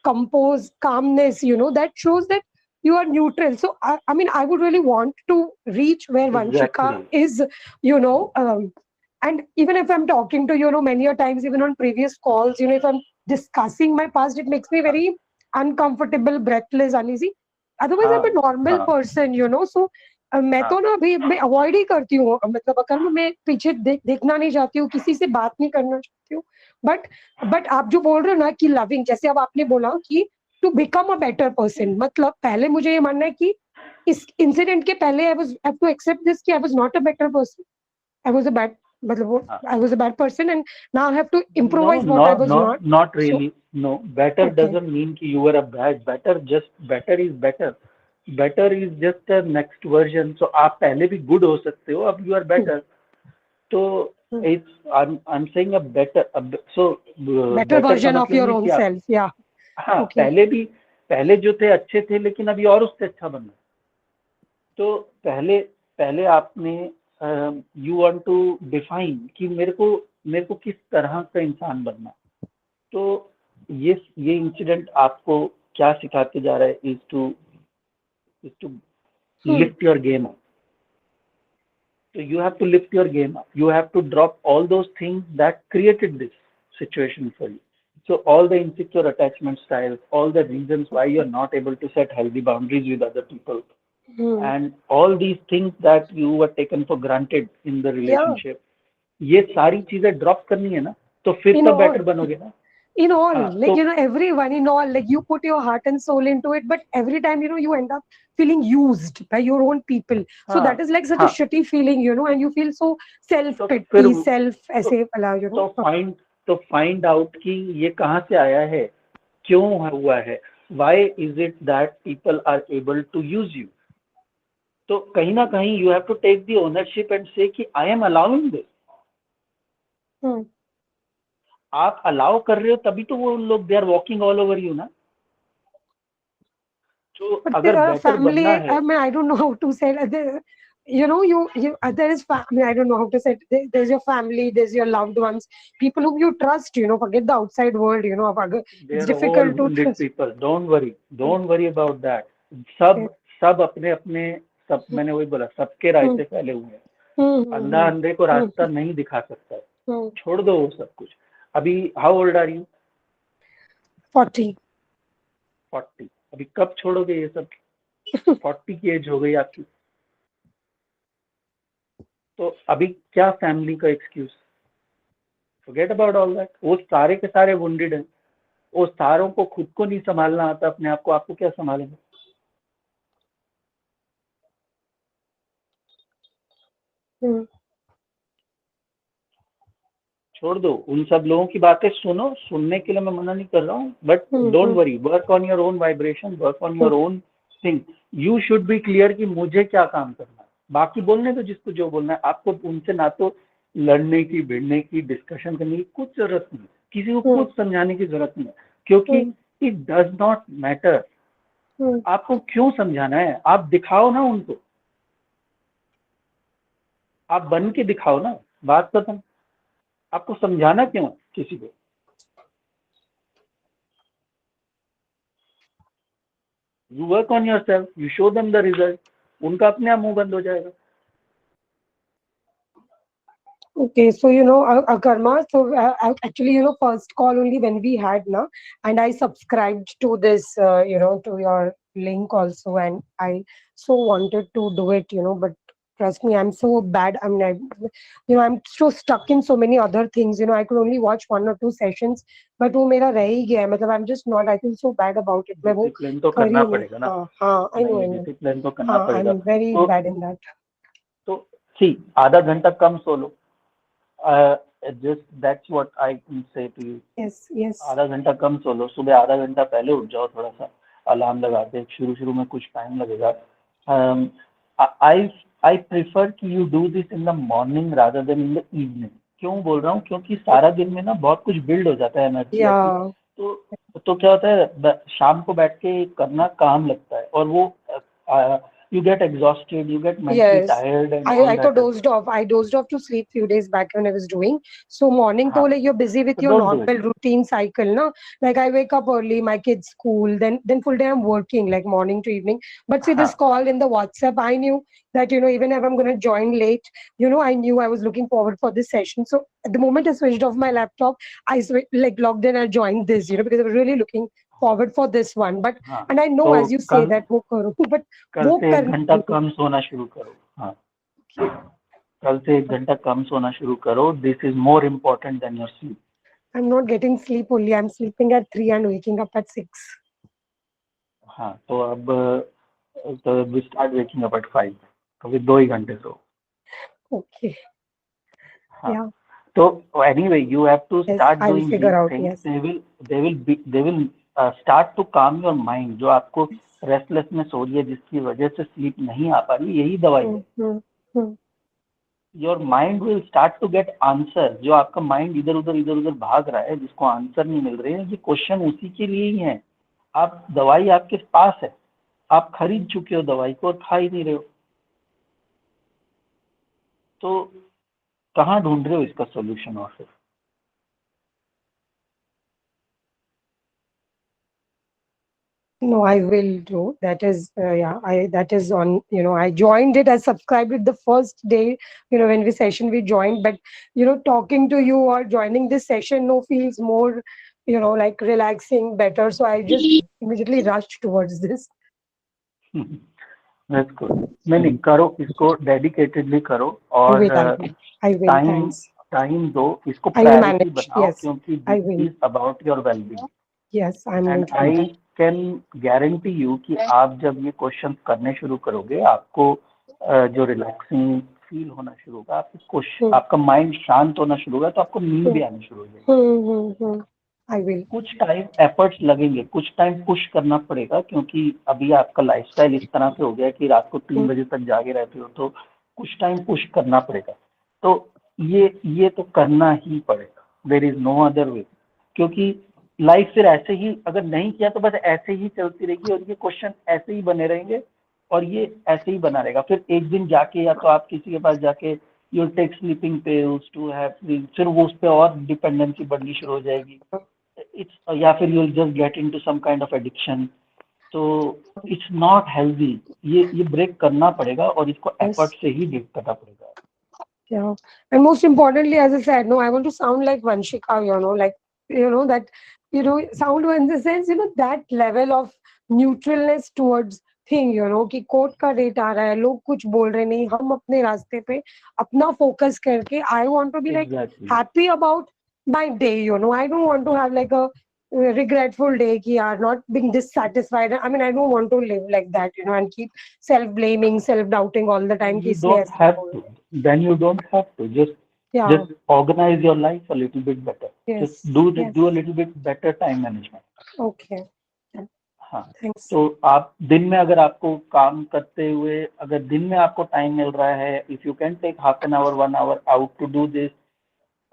composed calmness, that shows that you are neutral. So I mean, I would really want to reach where Vanshika exactly. is, you know and even if I'm talking to many a times, even on previous calls, if I'm discussing my past, it makes me very uncomfortable, breathless, uneasy. Otherwise हाँ I'm a normal हाँ person, so मैं तो हाँ ना अभी मैं avoid ही करती हूँ, मतलब अगर मैं पीछे देखना नहीं चाहती हूँ, किसी से बात नहीं करना चाहती हूँ, बट आप जो बोल रहे हो ना कि लविंग, जैसे अब आपने बोला कि to become a better person, मतलब पहले मुझे ये मानना है कि इस इंसिडेंट के पहले I have to accept this कि I was not a better person, I was a bad, मतलब I was a bad person and now I have to No, improvise what I was not. not so really. No, better okay. doesn't mean कि you were a bad. Better is better. Better is just a next version. So आप पहले भी good हो सकते हो, अब you are better. तो I'm saying a better. So better better का वर्जन ऑफ मतलब योर नहीं ओन कि आप, सेल्फ. या हाँ, ओके. पहले जो थे अच्छे थे, लेकिन अभी और उससे अच्छा बनना. तो पहले आपने यू वांट टू डिफाइन कि मेरे को किस तरह का इंसान बनना. तो ये इंसिडेंट आपको क्या सिखाते जा रहा है, is to lift your game up. So you have to lift your game up. You have to drop all those things that created this situation for you. So all the insecure attachment styles, all the reasons why you're not able to set healthy boundaries with other people, and all these things that you were taken for granted in the relationship, ये सारी चीजें drop करनी है ना, तो फिर In तब all, better बनोगे ना. in all, हाँ, like, तो you know, everyone, in all, like, you put your heart and soul into it, but every time, you know, you end up feeling used by your own people. So हाँ that is like such a हाँ shitty feeling, you know, and you feel so तो फिर self-pity, self, तो ऐसे वाला, you know. Find out कि ये कहाँ से आया है, क्यों हुआ है, why is it that people are able to use you. तो कहीं ना कहीं you have to take the ownership and say कि आई एम अलाउइंग दिस. आप अलाउ कर रहे हो तभी तो वो लोग they are walking all over you ना. तो But अगर there are बेटर family, बनना है, I mean, I don't know how to say it. You know, there is family, I don't know how to say it. There's your family, there's your loved ones, people whom you trust, you know, forget the outside world, you know, they it's are all difficult to wounded trust. People. Don't worry about that. सब अपने अपने, सब मैंने वही बोला, सबके रास्ते फैले हुए हैं. अंधा अंधे को रास्ता नहीं दिखा सकता है. छोड़ दो वो सब कुछ. अभी हाउ ओल्ड आर यू? 40. 40. अभी कब छोड़ोगे ये सब? 40 की एज हो गई आपकी. तो अभी क्या फैमिली का excuse? Forget about all that. वो सारे के सारे वुंडेड हैं. वो सारों को खुद को नहीं संभालना आता अपने आप को, आपको क्या संभालेंगे? छोड़ दो उन सब लोगों की बातें. सुनने के लिए मैं मना नहीं कर रहा हूँ, but don't worry, work on your own vibration, work on your own thing. You should be clear कि मुझे क्या काम करना है. बाकी बोलने दो जिसको जो बोलना है. आपको उनसे ना तो लड़ने की, भिड़ने की, डिस्कशन करने की कुछ जरूरत नहीं. किसी को कुछ समझाने की जरूरत नहीं है, क्योंकि इट डज नॉट मैटर. आपको क्यों समझाना है? आप दिखाओ ना उनको, आप बन के दिखाओ ना. बात खत्म. आपको समझाना क्यों है किसी को? You work on your self, you show them the result. उनका अपने आप मुंह बंद हो जाएगा. Okay, so you know, Karma. So actually, you know, first call only when we had na, and I subscribed to this, you know, to your link also, and I so wanted to do it, you know, but trust me, I'm so bad. I mean, you know, I'm so stuck in so many other things. You know, I could only watch 1 or 2 sessions, but वो मेरा रह ही गया है. मतलब I'm just not. I feel so bad about it. मैं वो discipline तो कर ही करना नहीं. पड़ेगा ना. हाँ, I know, नहीं, I know. डिसिप्लिन तो करना हाँ, पड़ेगा. I'm very तो bad in that. सी आधा घंटा come so low. Just that's what I can say to you. Yes, yes. आधा घंटा कम सो लो. सुबह आधा घंटा पहले उठ जाओ. थोड़ा सा अलार्म लगा के. शुरू में कुछ टाइम लगेगा. आई प्रिफर कि you do this in the morning rather then in the evening. क्यों बोल रहा हूँ? क्योंकि सारा दिन में ना बहुत कुछ बिल्ड हो जाता है एनर्जी आपकी. Yeah. तो क्या होता है, शाम को बैठ के करना काम लगता है, और वो you get exhausted, you get mentally Yes, tired and all I that. तो dozed off. I dozed off to sleep few days back when I was doing. So morning to हाँ, like you're busy with so your don't do it. normal routine cycle, no? Like I wake up early, my kids school, then full day I'm working, like morning to evening. But see this हाँ, call in the WhatsApp, I knew that, you know, even if I'm gonna join late, you know, I knew I was looking forward for this session. So at the moment I switched off my laptop, like logged in and joined this, you know, because I was really looking forward for this one. But हाँ. and I know, तो as you say, that वो करूँ, but कल वो से 1 घंटा कर कम सोना शुरू करो. हाँ, कल से 1 घंटा कम सोना शुरू करो. This is more important then your sleep. I'm not getting sleep only. I'm sleeping at 3 and waking up at 6. हाँ, तो अब तो we start waking up at 5, तो फिर 2 ही घंटे सो. Okay. हाँ. Yeah. So anyway, you have to Yes, start I will doing figure these out. things. Yes. They will start to calm your mind. जो आपको रेस्टलेसनेस हो रही है, जिसकी वजह से स्लीप नहीं आ पा रही, यही दवाई है. Your mind will start to get answer. जो आपका माइंड इधर उधर भाग रहा है, जिसको आंसर नहीं मिल रहे हैं, ये क्वेश्चन उसी के लिए ही है. आप दवाई आपके पास है, आप खरीद चुके हो दवाई को और खा ही नहीं रहे हो, तो कहाँ ढूंढ रहे हो इसका सोल्यूशन? और फिर No, I will do. That is, that is on, I joined it, I subscribed it the first day, when we joined, but, talking to you or joining this session, feels more, like relaxing, better. So I just immediately rushed towards this. That's good. नहीं करो, इसको dedicatedly करो और I will. Time दो, इसको I will priority manage. बनाओ, Yes, क्योंकि I this will. Is about your wellbeing. Yes, I'm going and to do I that. Can guarantee you कि आप जब ये क्वेश्चन करने शुरू करोगे, आपको जो रिलैक्सिंग फील होना शुरू होगा, आपका माइंड शांत होना शुरू होगा, तो आपको नींद भी आनी शुरू हो जाएगी. I will. कुछ टाइम एफर्ट्स लगेंगे, कुछ टाइम पुश करना पड़ेगा, क्योंकि अभी आपका लाइफस्टाइल इस तरह से हो गया है कि रात को 3 बजे तक जागे रहते हो, तो कुछ टाइम पुश करना पड़ेगा. तो ये तो करना ही पड़ेगा. There is no other way, क्योंकि लाइफ फिर ऐसे ही, अगर नहीं किया तो बस ऐसे ही चलती रहेगी और ये क्वेश्चन ऐसे ही बने रहेंगे और ये ऐसे ही बना रहेगा. फिर एक दिन जाके या तो आप किसी के पास जाके you take sleeping pills to have, फिर वो उस पर और डिपेंडेंसी बढ़नी शुरू हो जाएगी. या फिर you will just get into some kind of addiction. तो इट्स नॉट हेल्दी. ये ब्रेक करना पड़ेगा और इसको एफर्ट से ही ब्रेक करना पड़ेगा. Yeah, and most importantly, as I said, I want to sound like Vanshika, like, that, sound in the sense, that level of neutralness towards thing, कि court का डेट आ रहा है, लोग कुछ बोल रहे नहीं, हम अपने रास्ते पे अपना फोकस करके, I want to be like happy about my day, I don't want to have like a regretful day कि are not being dissatisfied. I mean, I don't want to live like that, and keep self-blaming, self-doubting all the time. You don't have to. Then you don't have to. Just organize your life a little bit better. Yes. Just do a little bit better time management. Okay. हाँ. तो आप दिन में अगर आपको काम करते हुए, अगर दिन में आपको टाइम मिल रहा है, if you can take half an hour 1 hour out to do this.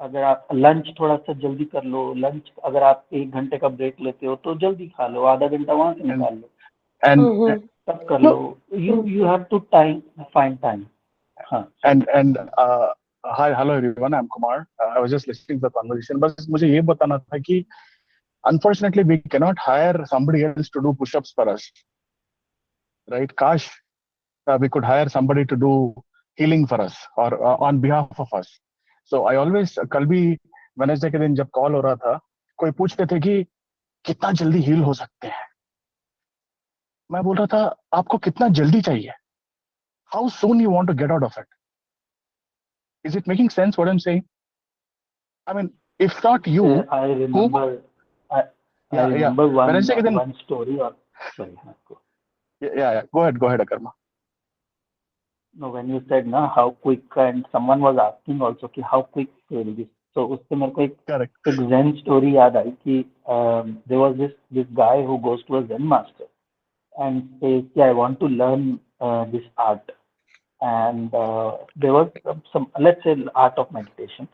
अगर आप लंच थोड़ा सा जल्दी कर लो, लंच अगर आप 1 घंटे का ब्रेक लेते हो तो जल्दी खा लो, आधा घंटा वहां से निकाल लो, and तब कर लो. You have to find time. and hi, hello everyone, I'm Kumar. I was just listening to the conversation. बस मुझे ये बताना था कि unfortunately we cannot hire somebody else to do push-ups for us, right? Kash we could hire somebody to do healing for us or on behalf of us. So I always, कल भी Wednesday के दिन जब call हो रहा था, कोई पूछते थे कि कितना जल्दी हील हो सकते हैं. मैं बोल रहा था आपको कितना जल्दी चाहिए? How soon you want to get out of it? Is it making sense what I'm saying? I mean, if not you, I remember. I remember one story. Or sorry. Yeah. Go ahead, Akarma. No, when you said how quick, and someone was asking also कि how quick will this. So उससे मेरे को एक Zen story याद आई कि there was this guy who goes to a Zen master and says, I want to learn this art, and there was some, let's say, art of meditation.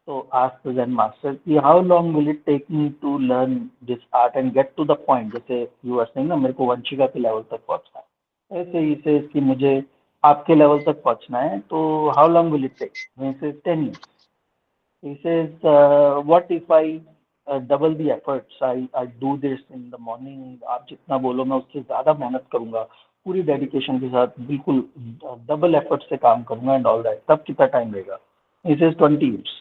So ask the Zen master, how long will it take me to learn this art and get to the point? जैसे you were saying मेरे को वंशिका के level तक पहुंचना है, ऐसे ही says कि मुझे आपके लेवल तक पहुंचना है, तो how long will it take? He says 10 years. He says, what if I double the efforts? I do this in the morning. आप जितना बोलो मैं उससे ज़्यादा मेहनत करूँगा, पूरी डेडिकेशन के साथ, बिल्कुल डबल एफर्ट से काम करूँगा एंड ऑल दैट. तब कितना टाइम लेगा? He says 20 years.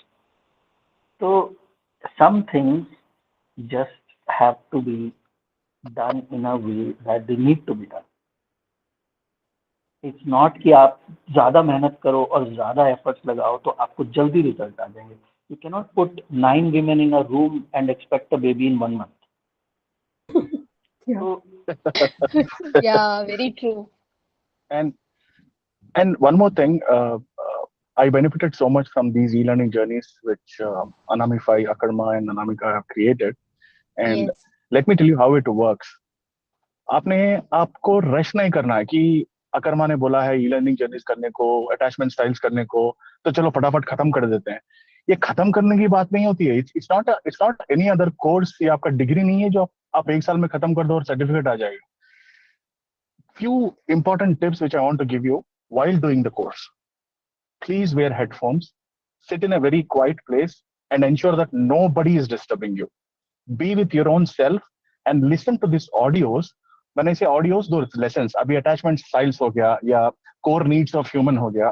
So some things just have to be done in a way that they need to be done. It's not कि आप ज़्यादा मेहनत करो और ज़्यादा एफर्ट्स लगाओ तो आपको जल्दी रिजल्ट आ जाएंगे. You cannot put 9 women in a room and expect a baby in 1 month. Yeah. So Yeah, very true. And one more thing, I benefited so much from these e-learning journeys which Anamify, Akarma, and Anamika have created. And Yes. let me tell you how it works. आपने आपको rush नहीं करना है कि अकर्मा ने बोला है e learning journeys करने को, अटैचमेंट स्टाइल्स करने को, तो चलो फटाफट खत्म कर देते हैं। ये खत्म करने की बात नहीं होती है। It's not any other course, ये आपका डिग्री नहीं है जो आप 1 साल में खत्म कर दो और सर्टिफिकेट आ जाएगा। Few important tips which I want to give you while doing the course. Please wear headphones, sit in a very quiet place, and ensure that nobody is disturbing you. Be with your own self and listen to these audios. When I say audios, those lessons, अभी attachment styles हो गया या core needs of human हो गया,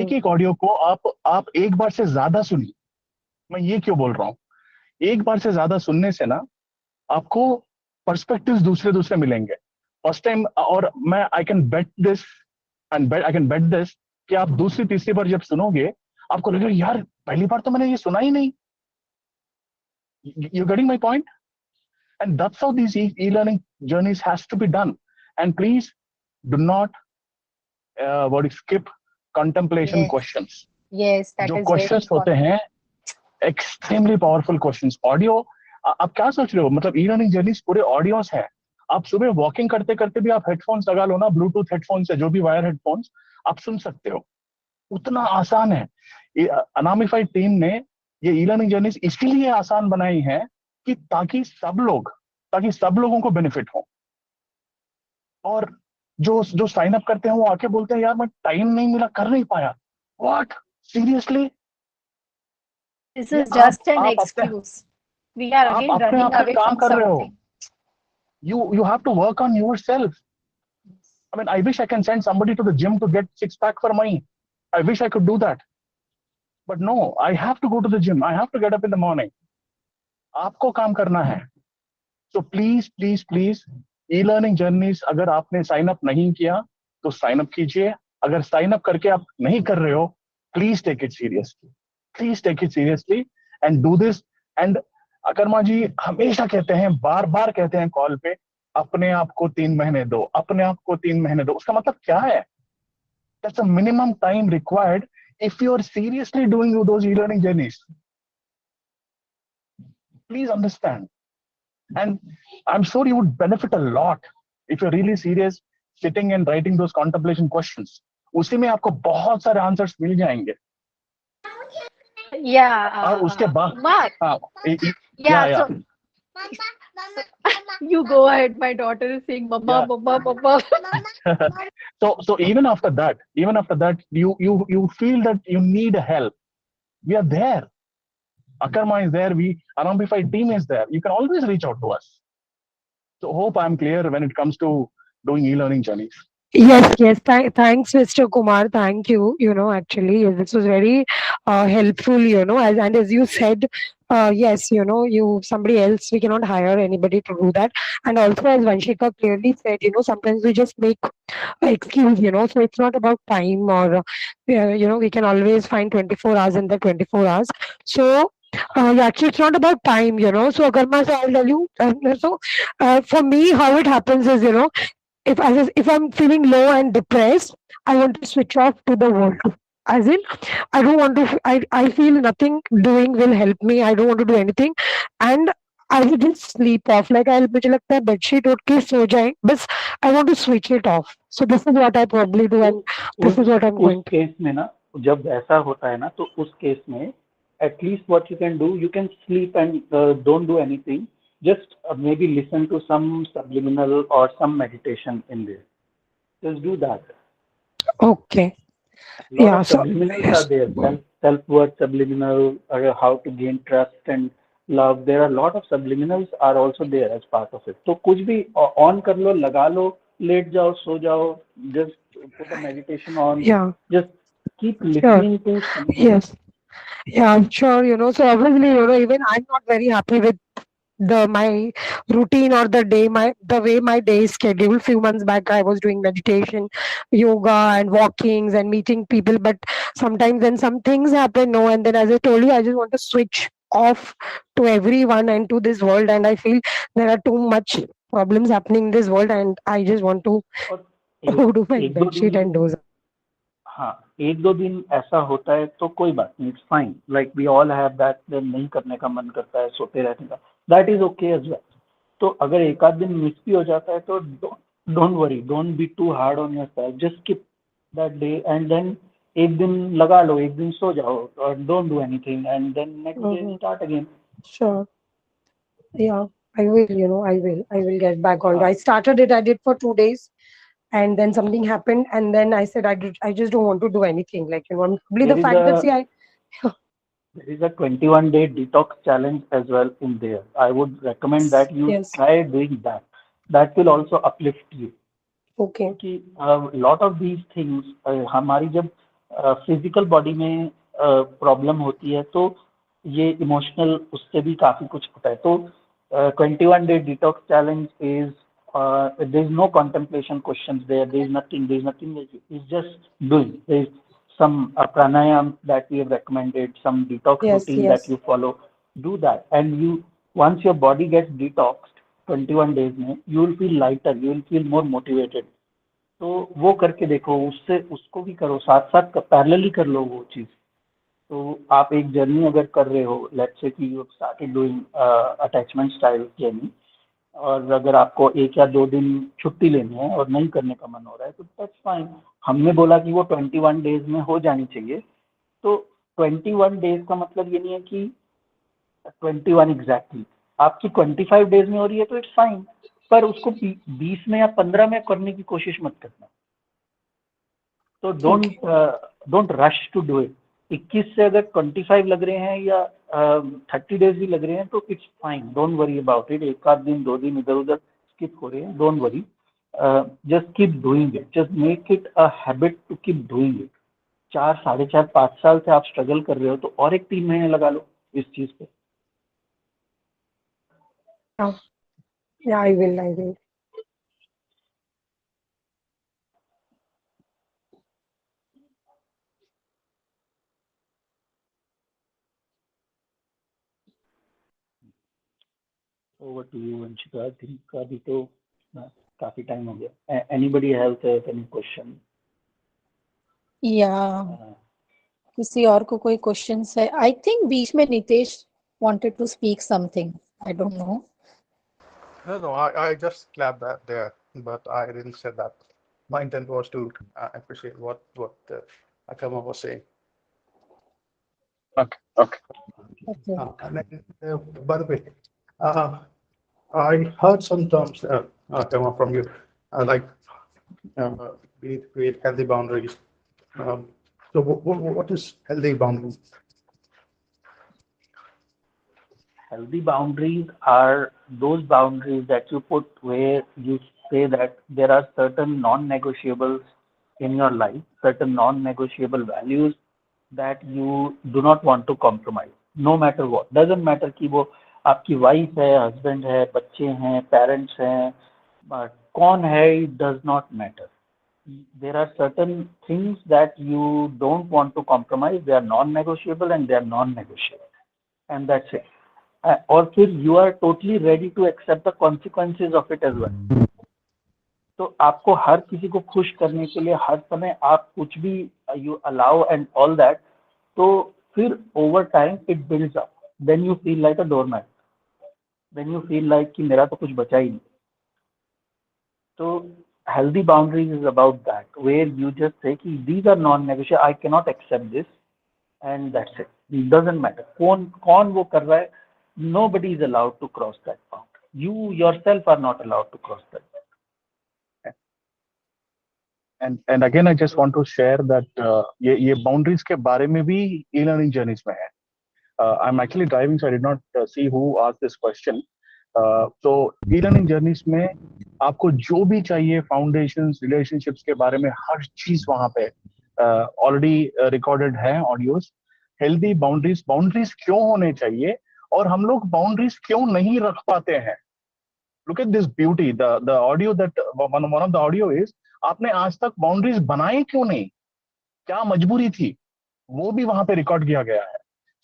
एक एक audio को आप एक बार से ज्यादा सुनिए। मैं ये क्यों बोल रहा हूँ, एक बार से ज्यादा सुनने से ना आपको पर्सपेक्टिव्स दूसरे दूसरे मिलेंगे। फर्स्ट टाइम, और मैं आई कैन बेट दिस कि आप दूसरी तीसरी बार जब सुनोगे आपको लगेगा यार पहली बार तो मैंने ये सुना ही नहीं। You getting my point? And that's how this e-learning journeys has to be done. And please do not skip contemplation Yes. questions. Yes, that जो is very क्वेश्चंस होते important. हैं एक्सट्रीमली पावरफुल क्वेश्चंस। ऑडियो, आप क्या सोच रहे हो, मतलब e-learning journeys पूरे ऑडियोस है। आप सुबह वॉकिंग करते करते भी आप हेडफोन्स लगा लो ना, ब्लूटूथ हेडफोन्स है, जो भी वायर हेडफोन्स, आप सुन सकते हो। उतना आसान है। अनामिफाई टीम ने ये e-learning जर्नीज इसलिए आसान बनाई है कि ताकि सब लोगों को बेनिफिट हो। और जो साइन अप करते हैं वो आके बोलते हैं यार मैं टाइम नहीं मिला, कर नहीं पाया। What, seriously? This ये is just an आप अपने excuse. We are again अपने running आप पे away काम from कर रहे हो। something. You have to work on yourself. I mean, I wish I can send somebody to the gym to get six pack for money. I wish I could do that. But no, I have to go to the gym. I have to get up in the morning. आपको काम करना है। So please, please, please, e-learning journeys अगर आपने sign up नहीं किया तो sign up कीजिए। अगर साइन अप करके आप नहीं कर रहे हो, please take it seriously, please take it seriously and do this. And Akarma ji हमेशा कहते हैं, बार बार कहते हैं कॉल पे, अपने आप को 3 महीने दो, अपने आप को 3 महीने दो। उसका मतलब क्या है? That's a minimum time required if you are seriously doing those e-learning journeys. Please understand. And I'm sure you would benefit a lot if you're really serious sitting and writing those contemplation questions. उसी में आपको बहुत सारे answers मिल जाएंगे। Yeah, और उसके बाद Mark. yeah. So you go ahead. My daughter is saying, "Mama, Yeah. Mama, Mama." So even after that, you feel that you need help. We are there. Akarma is there. Anambify team is there. You can always reach out to us. So hope I'm clear when it comes to doing e-learning journeys. Yes, yes. Thanks, Mr. Kumar. Thank you. Actually, this was very helpful. And as you said, yes, somebody else, we cannot hire anybody to do that. And also, as Vanshika clearly said, sometimes we just make excuse. So it's not about time or, we can always find 24 hours in the 24 hours. So. Actually, it's not about time, So, Agarma, I'll tell you. For me, how it happens is, if I'm feeling low and depressed, I want to switch off to the world. As in, I don't want to. I feel nothing doing will help me. I don't want to do anything, and I will just sleep off. Like मुझे लगता है bedsheet उठ के सो जाए. बस I want to switch it off. So this is what I probably do, and this is what I'm उस going to. Case में ना, जब ऐसा होता है ना, तो उस केस में at least what you can do, you can sleep and don't do anything. Just maybe listen to some subliminal or some meditation in there. Just do that. Okay. A lot Yeah. of So subliminals yes. are there. Self-worth subliminal, or how to gain trust and love. There are a lot of subliminals are also there as part of it. तो कुछ भी on कर लो, लगा लो, late जाओ, सो जाओ. Just put a meditation on. Yeah. Just keep Sure. listening to something. Yes. Yeah, sure. So obviously, even I'm not very happy with my routine or the way my day is scheduled. Few months back I was doing meditation, yoga and walkings and meeting people, but sometimes when some things happen, no, and then as I told you, I just want to switch off to everyone and to this world, and I feel there are too much problems happening in this world, and I just want to और go to my एक दो bed sheet दिन, and doze. हाँ, एक दो दिन ऐसा होता है तो कोई बात नहीं, it's fine, like we all have that, नहीं करने का मन करता है, सोते रहने का, that is okay as well. तो अगर एक आध दिन मिस भी हो जाता है तो don't worry, don't be too hard on yourself, just keep that day and then एक दिन लगा लो, एक दिन सो जाओ और don't do anything and then next day start again. Sure. Yeah, I will, I will get back on. I started it, I did for 2 days, and then something happened, and then I said, I just don't want to do anything. Like, probably the There is fact that, a see, there is a 21-day detox challenge as well in there. I would recommend that you yes, try doing that. That will also uplift you. okay, कि lot of these things हमारी जब physical body में problem होती है तो ये emotional उससे भी काफी कुछ होता है. तो 21-day detox challenge is there is no contemplation questions there. There is nothing. There is nothing. It's just doing. There is some pranayam that we have recommended, some detox yes, routine that yes, you follow. Do that, and you once your body gets detoxed 21 days में, you will feel lighter. You will feel more motivated. तो वो करके देखो, उससे उसको भी करो, साथ साथ पैरेलली कर लो वो चीज़. तो आप एक जर्नी अगर कर रहे हो, लेट्स से कि you started doing attachment style journey, और अगर आपको एक या दो दिन छुट्टी लेनी है और नहीं करने का मन हो रहा है तो दैट्स फाइन. हमने बोला कि वो 21 डेज में हो जानी चाहिए. तो 21 डेज का मतलब ये नहीं है कि 21 एग्जैक्टली, आपकी 25 डेज में हो रही है तो इट्स फाइन, पर उसको 20 में या 15 में करने की कोशिश मत करना. तो don't rush to do it. 21 से अगर 25 लग रहे हैं या 30 डेज भी लग रहे हैं तो it's fine, don't worry about it. एक आध दिन दो दिन इधर उधर स्किप हो रहे हैं, don't worry, just keep doing it, just make it a habit to keep doing it. 4 साढ़े 4 5 साल से आप स्ट्रगल कर रहे हो तो और एक 3 महीने लगा लो इस चीज पे. yeah, I will. Over to you Vanshika. I think अभी तो काफी टाइम हो गया. Anybody have any question? या किसी और को कोई क्वेश्चंस है? आई थिंक बीच में Nitesh wanted to speak something. I don't know. No, I just clapped that there, but I didn't say that. My intent was to appreciate what Akama was saying. Okay. Okay. And then, by the way, I heard some terms, Akama, from you, like we need to create healthy boundaries. So what is healthy boundaries? Healthy boundaries are those boundaries that you put where you say that there are certain non-negotiables in your life, certain non-negotiable values that you do not want to compromise, no matter what. Doesn't matter कि वो आपकी wife है, husband है, बच्चे हैं, parents हैं, कौन है, it does not matter. There are certain things that you don't want to compromise. They are non-negotiable and they are non-negotiable, and that's it. और फिर you are totally ready to accept the consequences of it as well. तो आपको हर किसी को खुश करने के लिए हर समय आप कुछ भी you allow and all that, तो फिर over time it builds up. Then you feel like a doormat, then you feel like कि मेरा तो कुछ बचा ही नहीं. तो healthy boundaries is about that, where you just say कि these are non-negotiable, I cannot accept this, and that's it. It doesn't matter कौन वो कर रहा है. Nobody is allowed to cross that boundary. You yourself are not allowed to cross that boundary. And again I just want to share that ये boundaries के बारे में भी e-learning journeys में है. I'm actually driving, so I did not see who asked this question. So e-learning journeys में आपको जो भी चाहिए, फाउंडेशंस, रिलेशनशिप्स के बारे में हर चीज वहां पे ऑलरेडी रिकॉर्डेड है, ऑडियोज. हेल्दी बाउंड्रीज क्यों होने चाहिए और हम लोग बाउंड्रीज क्यों नहीं रख पाते हैं? Look at this beauty, the audio that one of the audio is, आपने आज तक बाउंड्रीज बनाए क्यों नहीं, क्या मजबूरी थी, वो भी वहां पे रिकॉर्ड किया गया है.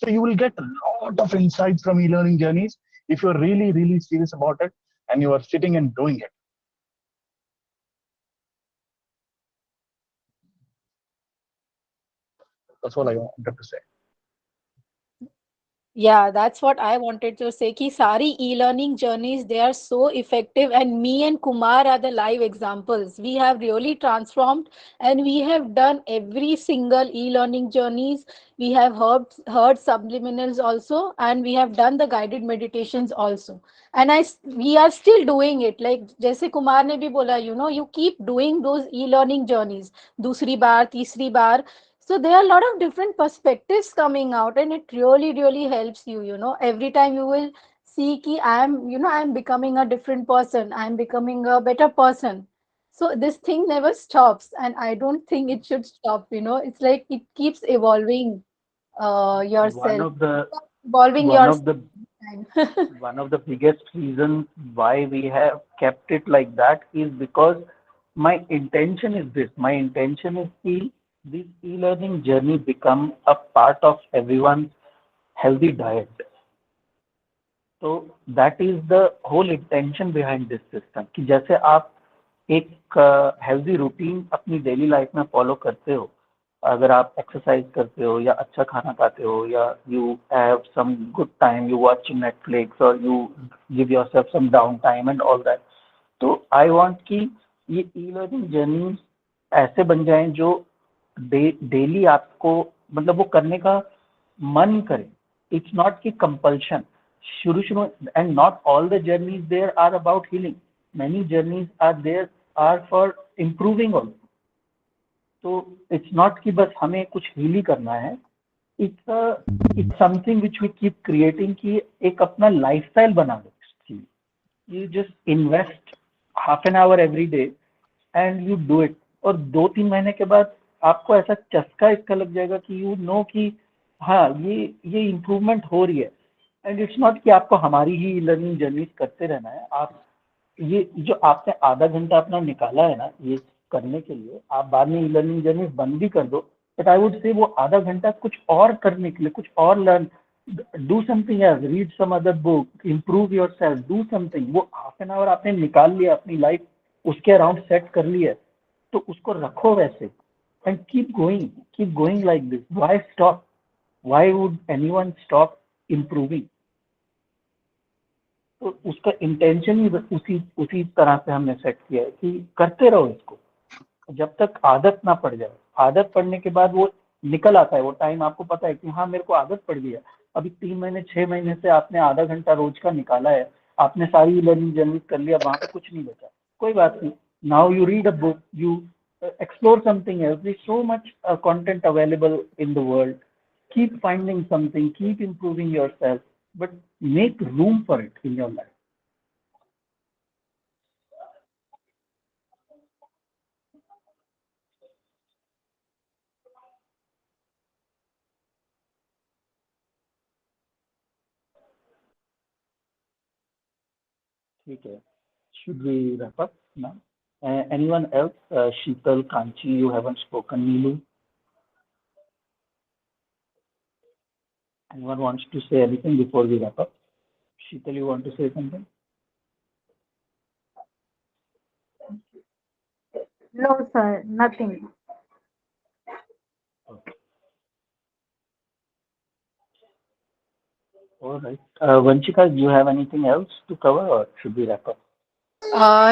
So you will get a lot of insights from e-learning journeys if you're really, really serious about it and you are sitting and doing it. That's all I wanted to say. Yeah, that's what I wanted to say. Ki sari e-learning journeys, they are so effective, and me and Kumar are the live examples. We have really transformed, and we have done every single e-learning journeys. We have heard subliminals also, and we have done the guided meditations also. And we are still doing it. Like जैसे कुमार ने भी बोला, you keep doing those e-learning journeys. दूसरी बार, तीसरी बार. So there are a lot of different perspectives coming out, and it really, really helps you. Every time you will see ki I'm becoming a different person. I'm becoming a better person. So this thing never stops, and I don't think it should stop. It's like it keeps evolving One yourself, of the evolving one of yourself. the one of the biggest reasons why we have kept it like that is because my intention is this. My intention is this e-learning journey become a part of everyone's healthy diet. So that is the whole intention behind this system. कि जैसे आप एक healthy routine अपनी daily life में follow करते हो, अगर आप एक्सरसाइज करते हो या अच्छा खाना खाते हो या you have some good time, you watch Netflix और you give yourself some down time and all that. तो आई वांट कि ये ई लर्निंग जर्नी ऐसे बन जाएं जो डेली आपको मतलब वो करने का मन करे. इट्स नॉट कि कंपल्शन. शुरू and not all the journeys there are about healing. Many journeys are there are for improving also. So it's not कि बस हमें कुछ हील ही करना है. It's something which we keep creating कि एक अपना lifestyle बना लो इसकी. You just invest half an hour every day and you do it. और 2-3 महीने के बाद आपको ऐसा चस्का इसका लग जाएगा कि you know कि हाँ ये improvement हो रही है. And it's not कि आपको हमारी ही learning journeys करते रहना है. आप ये जो आपने आधा घंटा अपना निकाला है ना ये करने के लिए, आप बाद में ई लर्निंग जर्नी बंद भी कर दो, बट आई वुड से वो आधा घंटा कुछ और करने के लिए, कुछ और learn, do something else, read some other book, improve yourself, do something. वो हाफ एन आवर आपने निकाल लिया अपनी लाइफ उसके अराउंड सेट कर लिया, तो उसको रखो वैसे and keep going like this. Why stop? Why would anyone stop improving? तो उसका इंटेंशन ही उसी तरह से हमने सेट किया है कि करते रहो इसको जब तक आदत ना पड़ जाए. आदत पड़ने के बाद वो निकल आता है, वो टाइम आपको पता है कि हाँ मेरे को आदत पड़ गई है. अभी 3 महीने 6 महीने से आपने आधा घंटा रोज का निकाला है, आपने सारी लर्निंग जर्नी कर लिया, वहां पे कुछ नहीं बचा, कोई बात नहीं. Now you read a book, you explore something else. There's so much content available in the world. Keep finding something, keep improving yourself, but make room for it in your life. ठीक है. Should we wrap up now? Anyone else? Sheetal, Kanchi, you haven't spoken. Neelu, anyone wants to say anything before we wrap up? Sheetal, you want to say something? No, sir, nothing. Okay. All right. Vanchika, do you have anything else to cover or should we wrap up?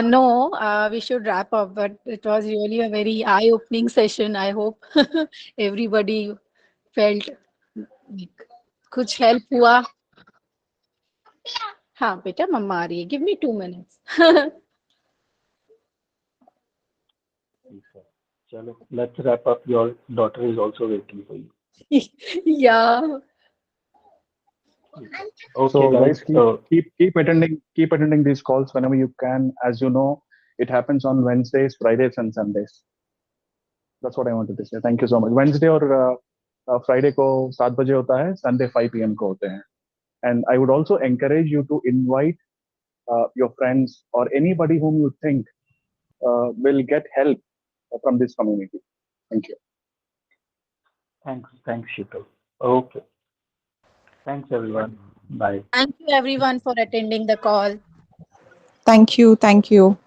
No, we should wrap up, but it was really a very eye-opening session. I hope everybody felt like कुछ help हुआ. हाँ बेटा, मम्मा आ रही है. Give me 2 minutes. Chalo, let's wrap up. Your daughter is also waiting for you. Yeah. Okay, So guys. guys, keep attending these calls whenever you can. As you know, it happens on Wednesdays, Fridays, and Sundays. That's what I wanted to say. Thank you so much. Wednesday और Friday को 7 बजे होता है, Sunday 5 PM को होते हैं. And I would also encourage you to invite your friends or anybody whom you think will get help from this community. Thank you. Thanks, Sheetal. Okay. Thanks, everyone. Bye. Thank you everyone for attending the call. Thank you. Thank you.